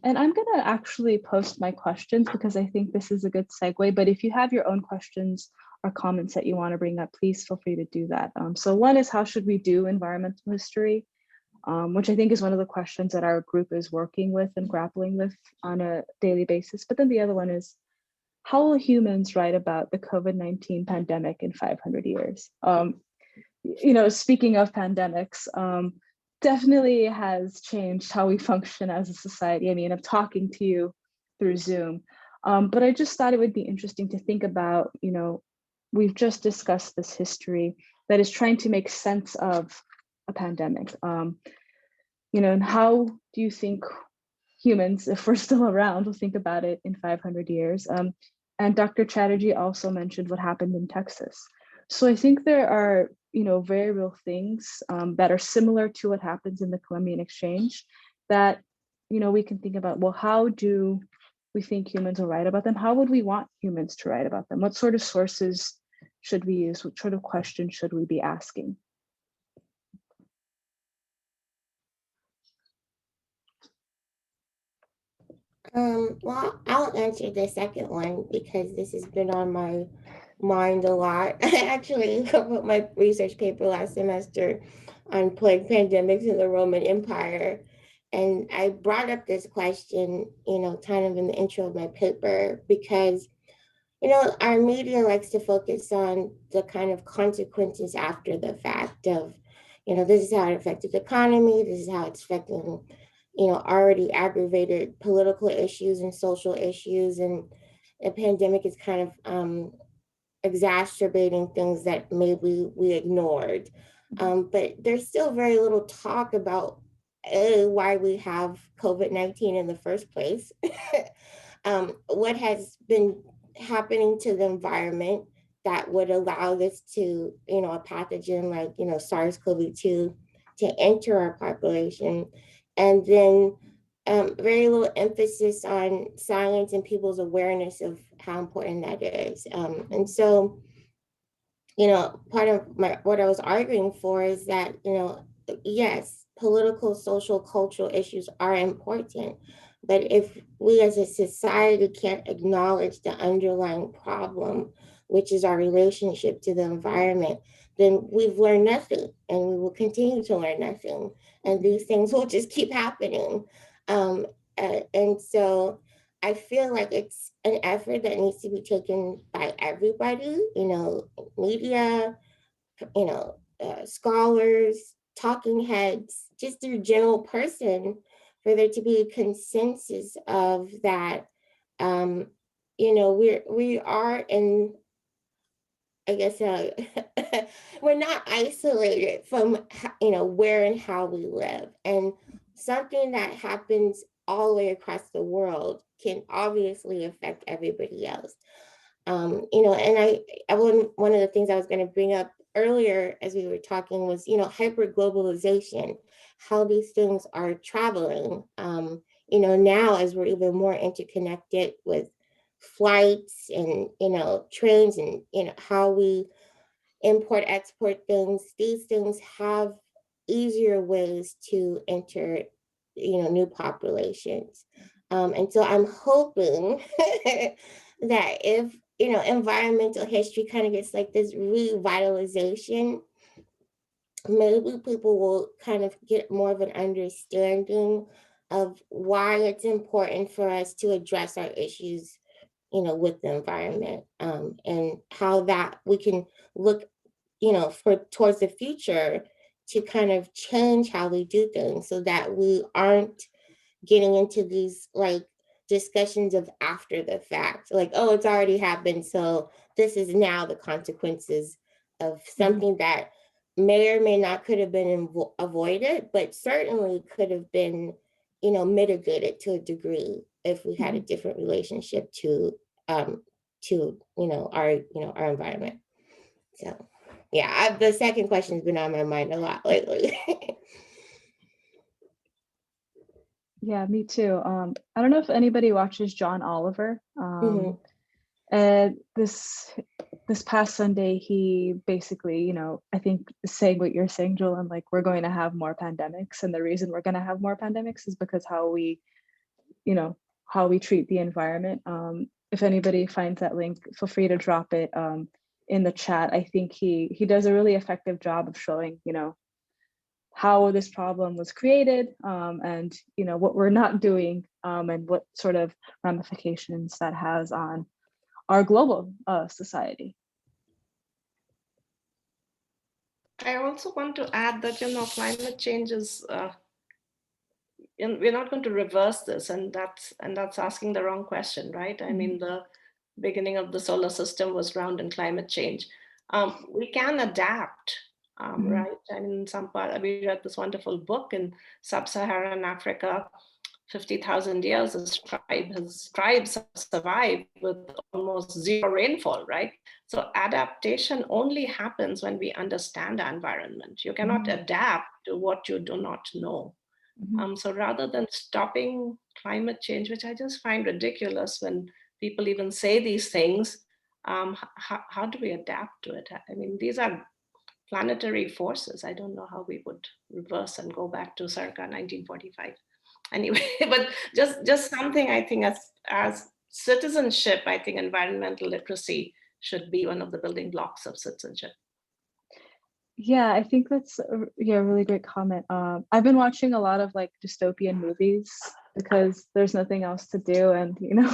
And I'm going to actually post my questions because I think this is a good segue. But if you have your own questions or comments that you want to bring up, please feel free to do that. So one is, how should we do environmental history? Which I think is one of the questions that our group is working with and grappling with on a daily basis. But then the other one is, how will humans write about the COVID-19 pandemic in 500 years? Speaking of pandemics, definitely has changed how we function as a society. I mean, I'm talking to you through Zoom, but I just thought it would be interesting to think about, we've just discussed this history that is trying to make sense of a pandemic. And how do you think humans, if we're still around, will think about it in 500 years? And Dr. Chatterjee also mentioned what happened in Texas. So I think there are, very real things that are similar to what happens in the Colombian Exchange that, we can think about, well, how do we think humans will write about them? How would we want humans to write about them? What sort of sources should we use? What sort of questions should we be asking? Well, I'll answer the second one because this has been on my mind a lot. I actually wrote my research paper last semester on plague pandemics in the Roman Empire. And I brought up this question, kind of in the intro of my paper because, our media likes to focus on the kind of consequences after the fact of, this is how it affected the economy, this is how it's affecting already aggravated political issues and social issues, and a pandemic is kind of exacerbating things that maybe we ignored. But there's still very little talk about why we have COVID-19 in the first place, what has been happening to the environment that would allow this to, a pathogen like, SARS-CoV-2 to enter our population. And then very little emphasis on science and people's awareness of how important that is. And so, part of what I was arguing for is that, yes, political, social, cultural issues are important. But if we as a society can't acknowledge the underlying problem, which is our relationship to the environment, then we've learned nothing and we will continue to learn nothing. And these things will just keep happening. And so I feel like it's an effort that needs to be taken by everybody, media, scholars, talking heads, just your general person, for there to be a consensus of that, we are in, I guess, we're not isolated from, where and how we live. And something that happens all the way across the world can obviously affect everybody else. And one of the things I was going to bring up earlier as we were talking was, hyperglobalization, how these things are traveling, now as we're even more interconnected with flights and, trains and, how we import, export things. These things have easier ways to enter, new populations. And so I'm hoping that if, environmental history kind of gets like this revitalization, maybe people will kind of get more of an understanding of why it's important for us to address our issues, you know, with the environment, and how that we can look, you know, towards the future to kind of change how we do things so that we aren't getting into these like discussions of after the fact, like, oh, it's already happened, so this is now the consequences of something that may or may not could have been avoided, but certainly could have been, you know, mitigated to a degree if we had a different relationship to you know, our environment. So yeah, the second question's been on my mind a lot lately. Yeah, me too. I don't know if anybody watches John Oliver. And this past Sunday, he basically, you know, I think saying what you're saying, Joel, and like we're going to have more pandemics, and the reason we're going to have more pandemics is because how we, you know, how we treat the environment. If anybody finds that link, feel free to drop it in the chat. I think he does a really effective job of showing, you know, how this problem was created, and you know what we're not doing, and what sort of ramifications that has on our global society. I also want to add that, you know, climate change is, we're not going to reverse this, and that's asking the wrong question, right? I mean, the beginning of the solar system was around in climate change. We can adapt, right? I mean, some part, we read this wonderful book in sub-Saharan Africa, 50,000 years, his tribes have survived with almost zero rainfall, right? So adaptation only happens when we understand our environment. You cannot adapt to what you do not know. So rather than stopping climate change, which I just find ridiculous when people even say these things, how do we adapt to it? I mean, these are planetary forces. I don't know how we would reverse and go back to circa 1945. Anyway, but just something I think as citizenship, I think environmental literacy should be one of the building blocks of citizenship. Yeah, I think that's a really great comment. I've been watching a lot of like dystopian movies because there's nothing else to do, and you know,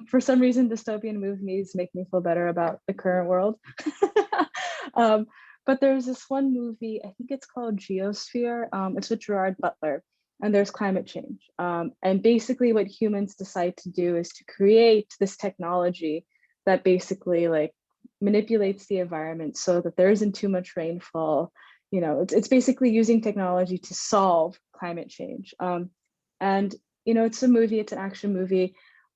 for some reason dystopian movies make me feel better about the current world. But there's this one movie, I think it's called Geosphere. It's with Gerard Butler, and there's climate change. And basically what humans decide to do is to create this technology that basically like manipulates the environment so that there isn't too much rainfall. You know, it's basically using technology to solve climate change. And you know, it's an action movie.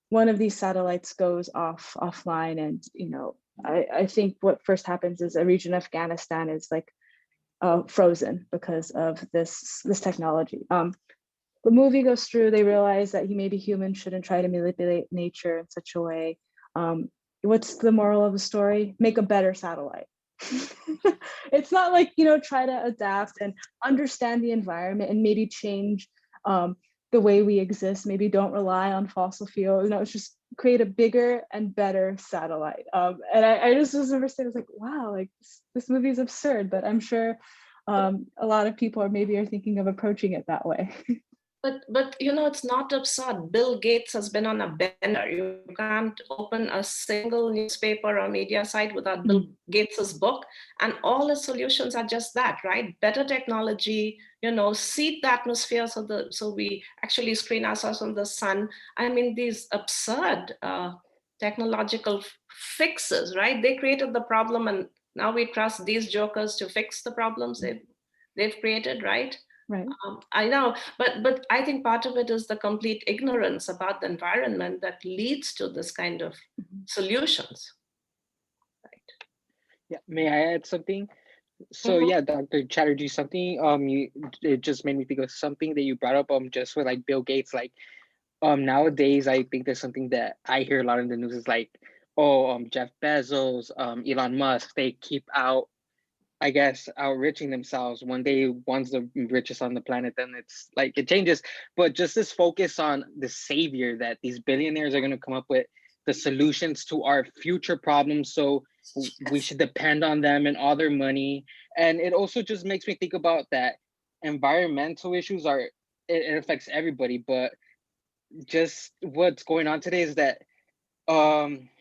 One of these satellites goes offline, and you know, I think what first happens is a region of Afghanistan is like frozen because of this technology. The movie goes through, they realize that maybe humans shouldn't try to manipulate nature in such a way. What's the moral of the story? Make a better satellite. It's not like, you know, try to adapt and understand the environment and maybe change the way we exist. Maybe don't rely on fossil fuels. You know, it's just create a bigger and better satellite. And I just was never saying, I was like, wow, like this movie is absurd, but I'm sure a lot of people are thinking of approaching it that way. But you know, it's not absurd. Bill Gates has been on a bender. You can't open a single newspaper or media site without Bill Gates's book, and all his solutions are just that, right? Better technology, you know, seed the atmosphere so we actually screen ourselves from the sun. I mean, these absurd technological fixes, right? They created the problem, and now we trust these jokers to fix the problems they've created, right? Right. I know, but I think part of it is the complete ignorance about the environment that leads to this kind of solutions. Right. Yeah, may I add something? So yeah, Dr. Chatterjee, something it just made me think of something that you brought up just with like Bill Gates. Like nowadays I think there's something that I hear a lot in the news is like, Jeff Bezos, Elon Musk, they keep outreaching themselves. One day one's the richest on the planet, then it's like it changes. But just this focus on the savior that these billionaires are going to come up with the solutions to our future problems, so we should depend on them and all their money. And it also just makes me think about that environmental issues are it affects everybody, but just what's going on today is that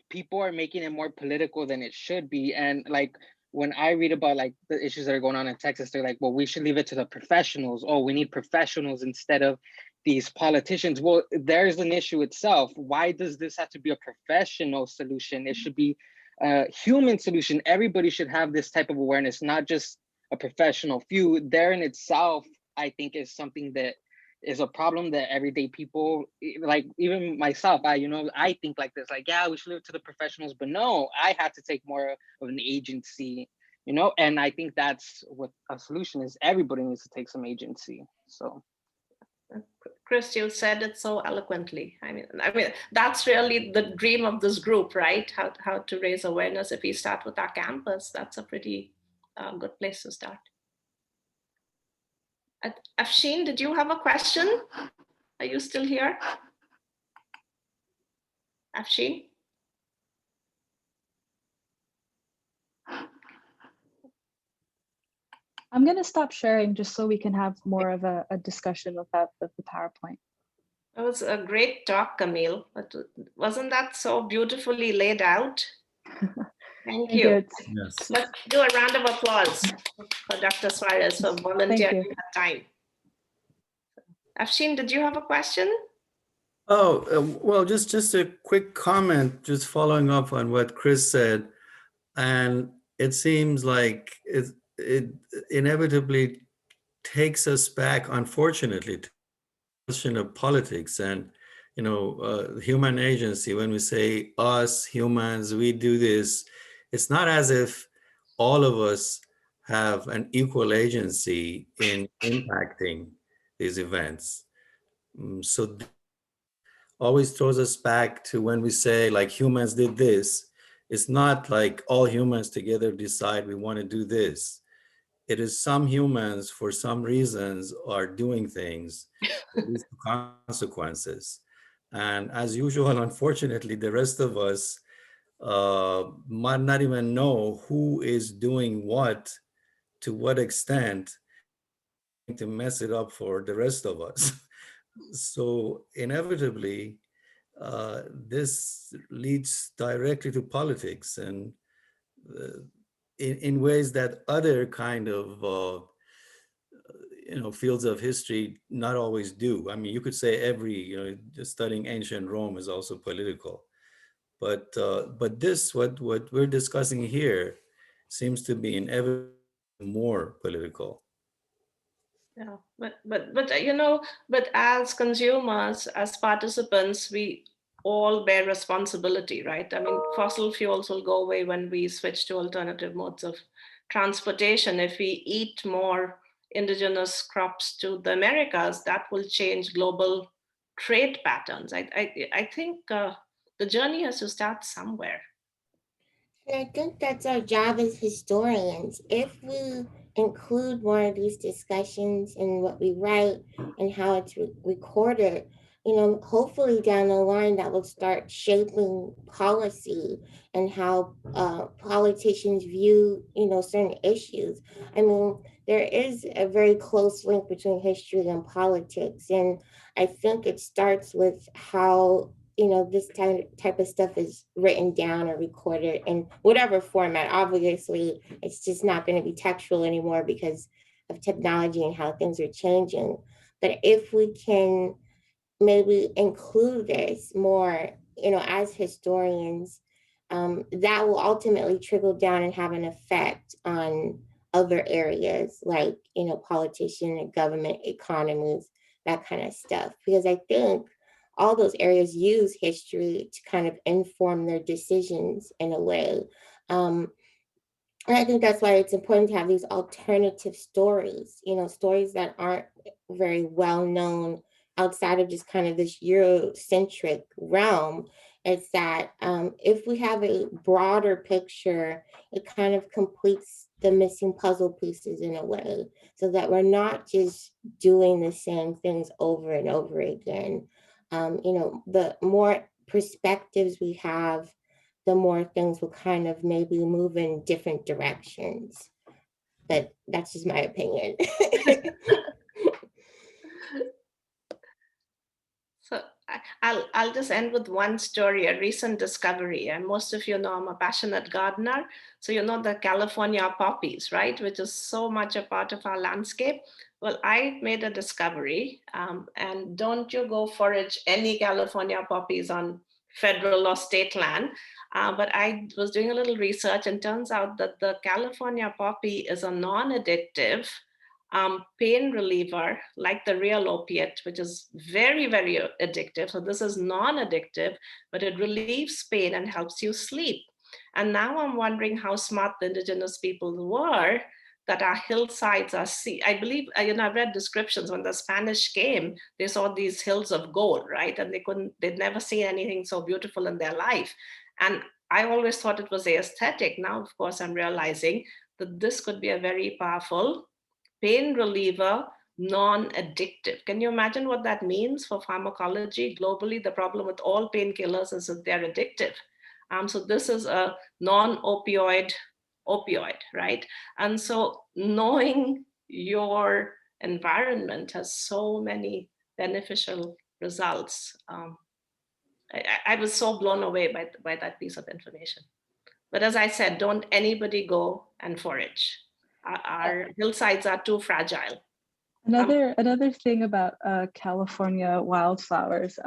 people are making it more political than it should be. And like when I read about like the issues that are going on in Texas, they're like, well, we should leave it to the professionals. Oh, we need professionals instead of these politicians. Well, there's an issue itself. Why does this have to be a professional solution? It should be a human solution. Everybody should have this type of awareness, not just a professional few. There in itself, I think is something that is a problem that everyday people, like even myself, I think like this, like, yeah, we should leave it to the professionals, but no, I have to take more of an agency, and I think that's what a solution is. Everybody needs to take some agency. So. Chris, you said it so eloquently. I mean, that's really the dream of this group, right? How to raise awareness. If we start with our campus, that's a pretty good place to start. Afshin, did you have a question? Are you still here? Afshin? I'm going to stop sharing just so we can have more of a discussion without the PowerPoint. That was a great talk, Camille. But wasn't that so beautifully laid out? Thank you. Yes. Let's do a round of applause for Dr. Suárez for volunteering her time. Afshin, did you have a question? Oh, well, just a quick comment, just following up on what Chris said. And it seems like it inevitably takes us back, unfortunately, to the question of politics and, human agency. When we say us humans, we do this, it's not as if all of us have an equal agency in impacting these events. So always throws us back to when we say like humans did this. It's not like all humans together decide we want to do this. It is some humans for some reasons are doing things with consequences. And as usual, unfortunately, the rest of us might not even know who is doing what, to what extent, to mess it up for the rest of us. So inevitably, this leads directly to politics and in ways that other kind of fields of history not always do. I mean, you could say every studying ancient Rome is also political, but this what we're discussing here seems to be inevitably more political. Yeah, but as consumers, as participants, we all bear responsibility, right? I mean, fossil fuels will go away when we switch to alternative modes of transportation. If we eat more indigenous crops to the Americas, that will change global trade patterns. I think the journey has to start somewhere. And I think that's our job as historians. If we include more of these discussions in what we write and how it's recorded, hopefully down the line that will start shaping policy and how politicians view, certain issues. I mean, there is a very close link between history and politics. And I think it starts with how this type of stuff is written down or recorded in whatever format. Obviously, it's just not going to be textual anymore because of technology and how things are changing. But if we can maybe include this more, as historians, that will ultimately trickle down and have an effect on other areas like, politician and government, economies, that kind of stuff. Because I think all those areas use history to kind of inform their decisions in a way. And I think that's why it's important to have these alternative stories, stories that aren't very well known outside of just kind of this Eurocentric realm. It's that if we have a broader picture, it kind of completes the missing puzzle pieces in a way, so that we're not just doing the same things over and over again. The more perspectives we have, the more things will kind of maybe move in different directions. But that's just my opinion. I'll just end with one story, a recent discovery. And most of you know I'm a passionate gardener. So you know the California poppies, right? Which is so much a part of our landscape. Well, I made a discovery, and don't you go forage any California poppies on federal or state land. But I was doing a little research, and turns out that the California poppy is a non-addictive pain reliever, like the real opiate, which is very, very addictive. So this is non-addictive, but it relieves pain and helps you sleep. And now I'm wondering how smart the indigenous people were, that our hillsides are I believe, I've read descriptions when the Spanish came, they saw these hills of gold, right? And they'd never seen anything so beautiful in their life. And I always thought it was aesthetic. Now, of course, I'm realizing that this could be a very powerful pain reliever, non-addictive. Can you imagine what that means for pharmacology globally? The problem with all painkillers is that they're addictive. So this is a non-opioid opioid, right? And so knowing your environment has so many beneficial results. I was so blown away by that piece of information. But as I said, don't anybody go and forage. Our hillsides are too fragile. Another thing about California wildflowers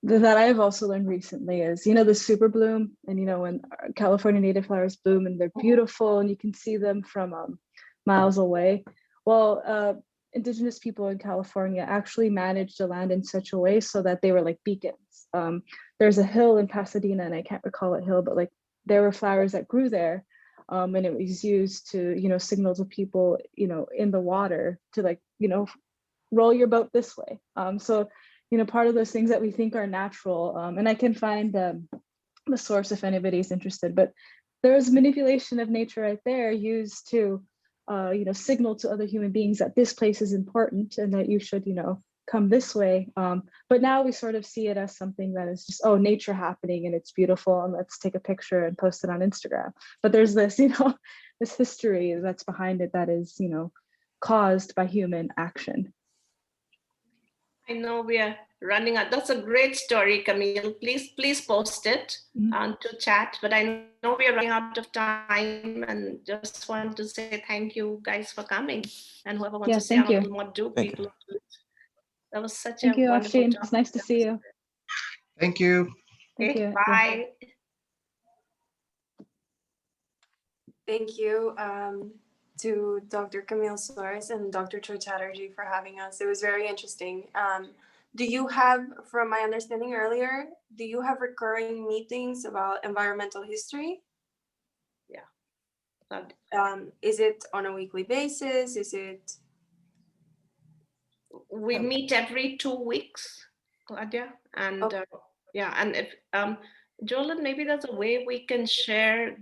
that I've also learned recently is, the super bloom, and when California native flowers bloom and they're beautiful and you can see them from miles away. Well, indigenous people in California actually managed the land in such a way so that they were like beacons. There's a hill in Pasadena, and I can't recall what hill, but like there were flowers that grew there. And it was used to, signal to people, in the water to like, roll your boat this way. So, part of those things that we think are natural, and I can find the source if anybody's interested, but there's manipulation of nature right there used to, signal to other human beings that this place is important and that you should, come this way. But now we sort of see it as something that is just, oh, nature happening and it's beautiful and let's take a picture and post it on Instagram. But there's this, this history that's behind it that is, caused by human action. I know we are running out. That's a great story, Camille. Please post it to chat. But I know we are running out of time, and just want to say thank you guys for coming. And whoever wants to say a little more, people. That was such a wonderful job. It's nice to see you. Thank you. Thank you. Bye. Thank you to Dr. Camille Suárez and Dr. Choi Chatterjee for having us. It was very interesting. Do you have, from my understanding earlier, do you have recurring meetings about environmental history? Yeah. Is it on a weekly basis? Is it? We meet every 2 weeks, Claudia, and and if Jolyn, maybe there's a way we can share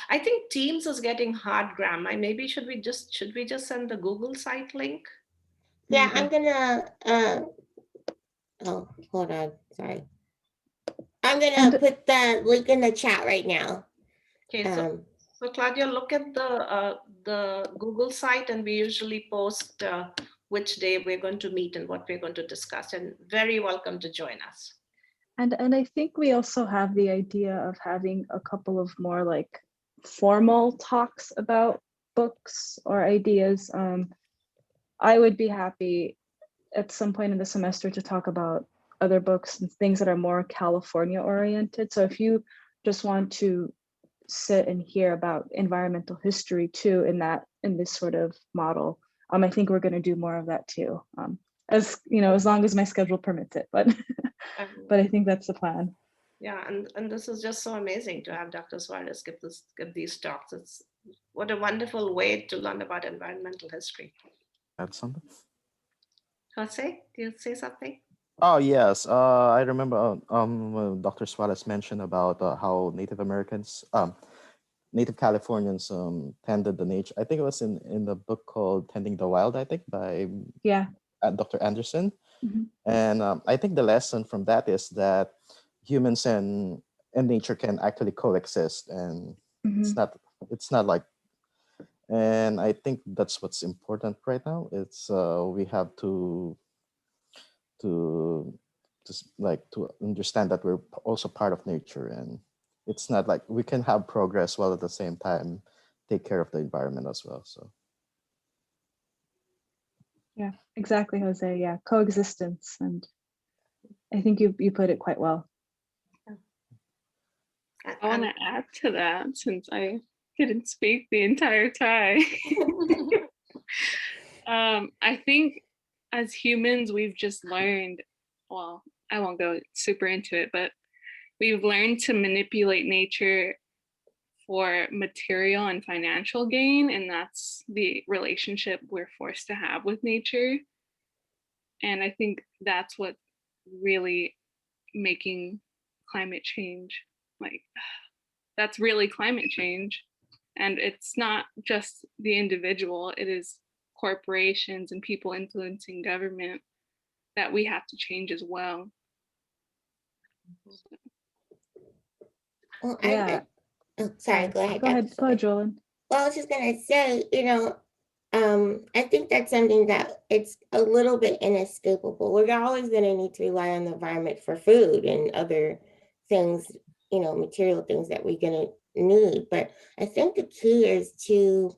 I think Teams is getting hard, Graham. Should we just send the Google site link? Yeah, I'm gonna oh, hold on, sorry. I'm gonna put the link in the chat right now. Okay, so Claudia, look at the Google site, and we usually post which day we're going to meet and what we're going to discuss, and very welcome to join us. And I think we also have the idea of having a couple of more like formal talks about books or ideas. I would be happy at some point in the semester to talk about other books and things that are more California oriented. So if you just want to sit and hear about environmental history too in this sort of model, I think we're going to do more of that too, as long as my schedule permits it. But I think that's the plan. Yeah, and this is just so amazing to have Dr. Suárez give these talks. It's what a wonderful way to learn about environmental history. Add something? Jose, do you say something? Oh yes, I remember when Dr. Suárez mentioned about how Native Californians tended the nature. I think it was in the book called Tending the Wild, I think, by Dr. Anderson. Mm-hmm. And I think the lesson from that is that humans and nature can actually coexist, and it's not like, and I think that's what's important right now. It's we have to to understand that we're also part of nature, and it's not like we can have progress while at the same time take care of the environment as well. So Yeah, exactly, Jose. Yeah, coexistence, and I think you put it quite well. I want to add to that since I didn't speak the entire time. I think as humans, we've just learned, well, I won't go super into it, but we've learned to manipulate nature for material and financial gain, and that's the relationship we're forced to have with nature. And I think that's what really making climate change, like, that's really climate change. And it's not just the individual, it is corporations and people influencing government that we have to change as well. Well, Yeah. Sorry, go ahead. Go ahead, Jolyn. Well, I was just gonna say, I think that's something that it's a little bit inescapable. We're always gonna need to rely on the environment for food and other things, material things that we're gonna need. But I think the key is to,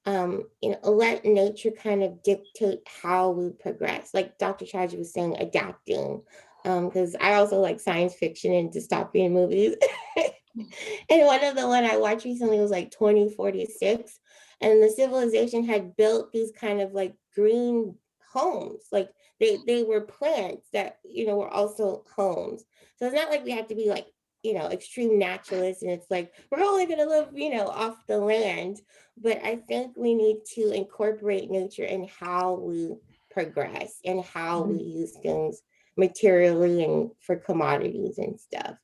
let nature kind of dictate how we progress. Like Dr. Chatterjee was saying, adapting. Because I also like science fiction and dystopian movies. And one I watched recently was like 2046, and the civilization had built these kind of like green homes. Like they were plants that, were also homes. So it's not like we have to be like, extreme naturalists and it's like, we're only gonna live, off the land. But I think we need to incorporate nature in how we progress and how we use things materially and for commodities and stuff.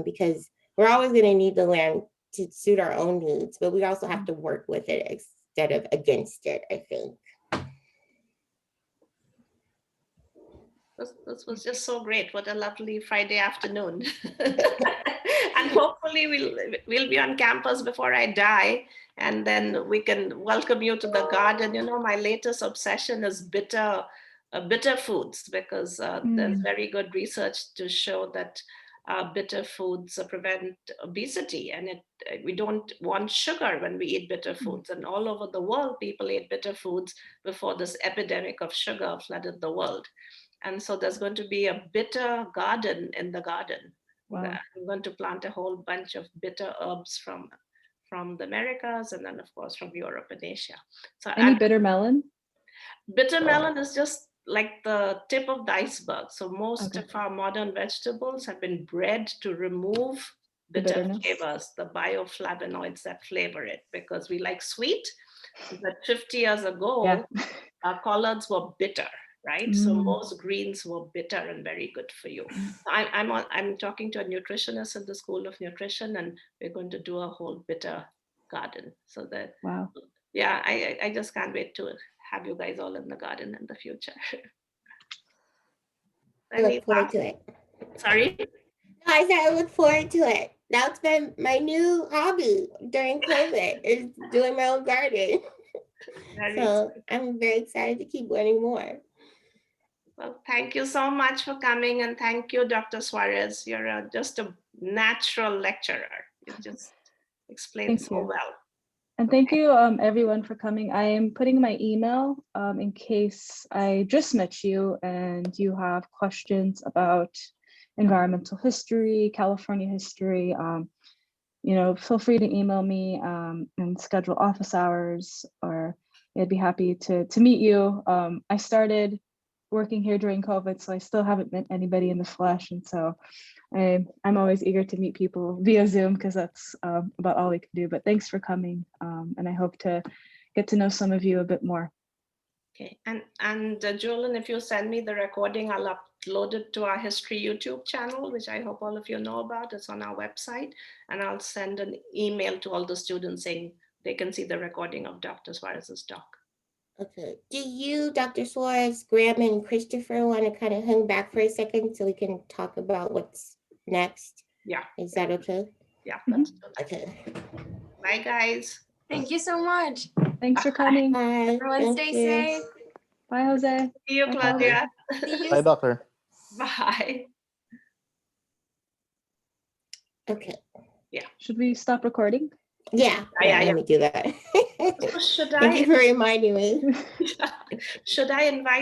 Because we're always going to need the land to suit our own needs, but we also have to work with it instead of against it, I think. This was just so great. What a lovely Friday afternoon. And hopefully we'll be on campus before I die, and then we can welcome you to the garden. My latest obsession is bitter foods, because there's very good research to show that bitter foods prevent obesity, and we don't want sugar when we eat bitter foods. And all over the world, people ate bitter foods before this epidemic of sugar flooded the world. And so there's going to be a bitter garden in the garden. Wow. I'm going to plant a whole bunch of bitter herbs from the Americas, and then of course from Europe and Asia. So Any bitter melon? Bitter melon is just like the tip of the iceberg. So most of our modern vegetables have been bred to remove bitter flavors, the bioflavonoids that flavor it, because we like sweet. But 50 years ago, our collards were bitter, right? So most greens were bitter and very good for you. I'm talking to a nutritionist at the School of Nutrition, and we're going to do a whole bitter garden. So that, yeah, I just can't wait to have you guys all in the garden in the future. I look forward to it. Sorry? No, I said I look forward to it. That's been my new hobby during COVID, is doing my own garden. So I'm very excited to keep learning more. Well, thank you so much for coming, and thank you, Dr. Suarez. You're just a natural lecturer. You just explain so well. And thank you, everyone, for coming. I am putting my email in case I just met you and you have questions about environmental history, California history. Feel free to email me and schedule office hours, or I'd be happy to meet you. I started working here during COVID, so I still haven't met anybody in the flesh, and so I'm always eager to meet people via Zoom, because that's about all we can do. But thanks for coming, and I hope to get to know some of you a bit more. Okay, and Julian, if you send me the recording, I'll upload it to our history YouTube channel, which I hope all of you know about. It's on our website, and I'll send an email to all the students saying they can see the recording of Dr. Suarez's talk. Okay. Do you, Dr. Suarez, Graham, and Christopher want to kind of hang back for a second so we can talk about what's next? Yeah. Is that okay? Yeah, let's do that. Okay. Bye, guys. Thank you so much. Thanks for coming. Bye. Everyone stay safe. Bye, Jose. See you, Claudia. See you. Bye, doctor. Bye. Okay. Yeah. Should we stop recording? Yeah, Yeah. let me do that. So should Thank you for reminding me. Should I invite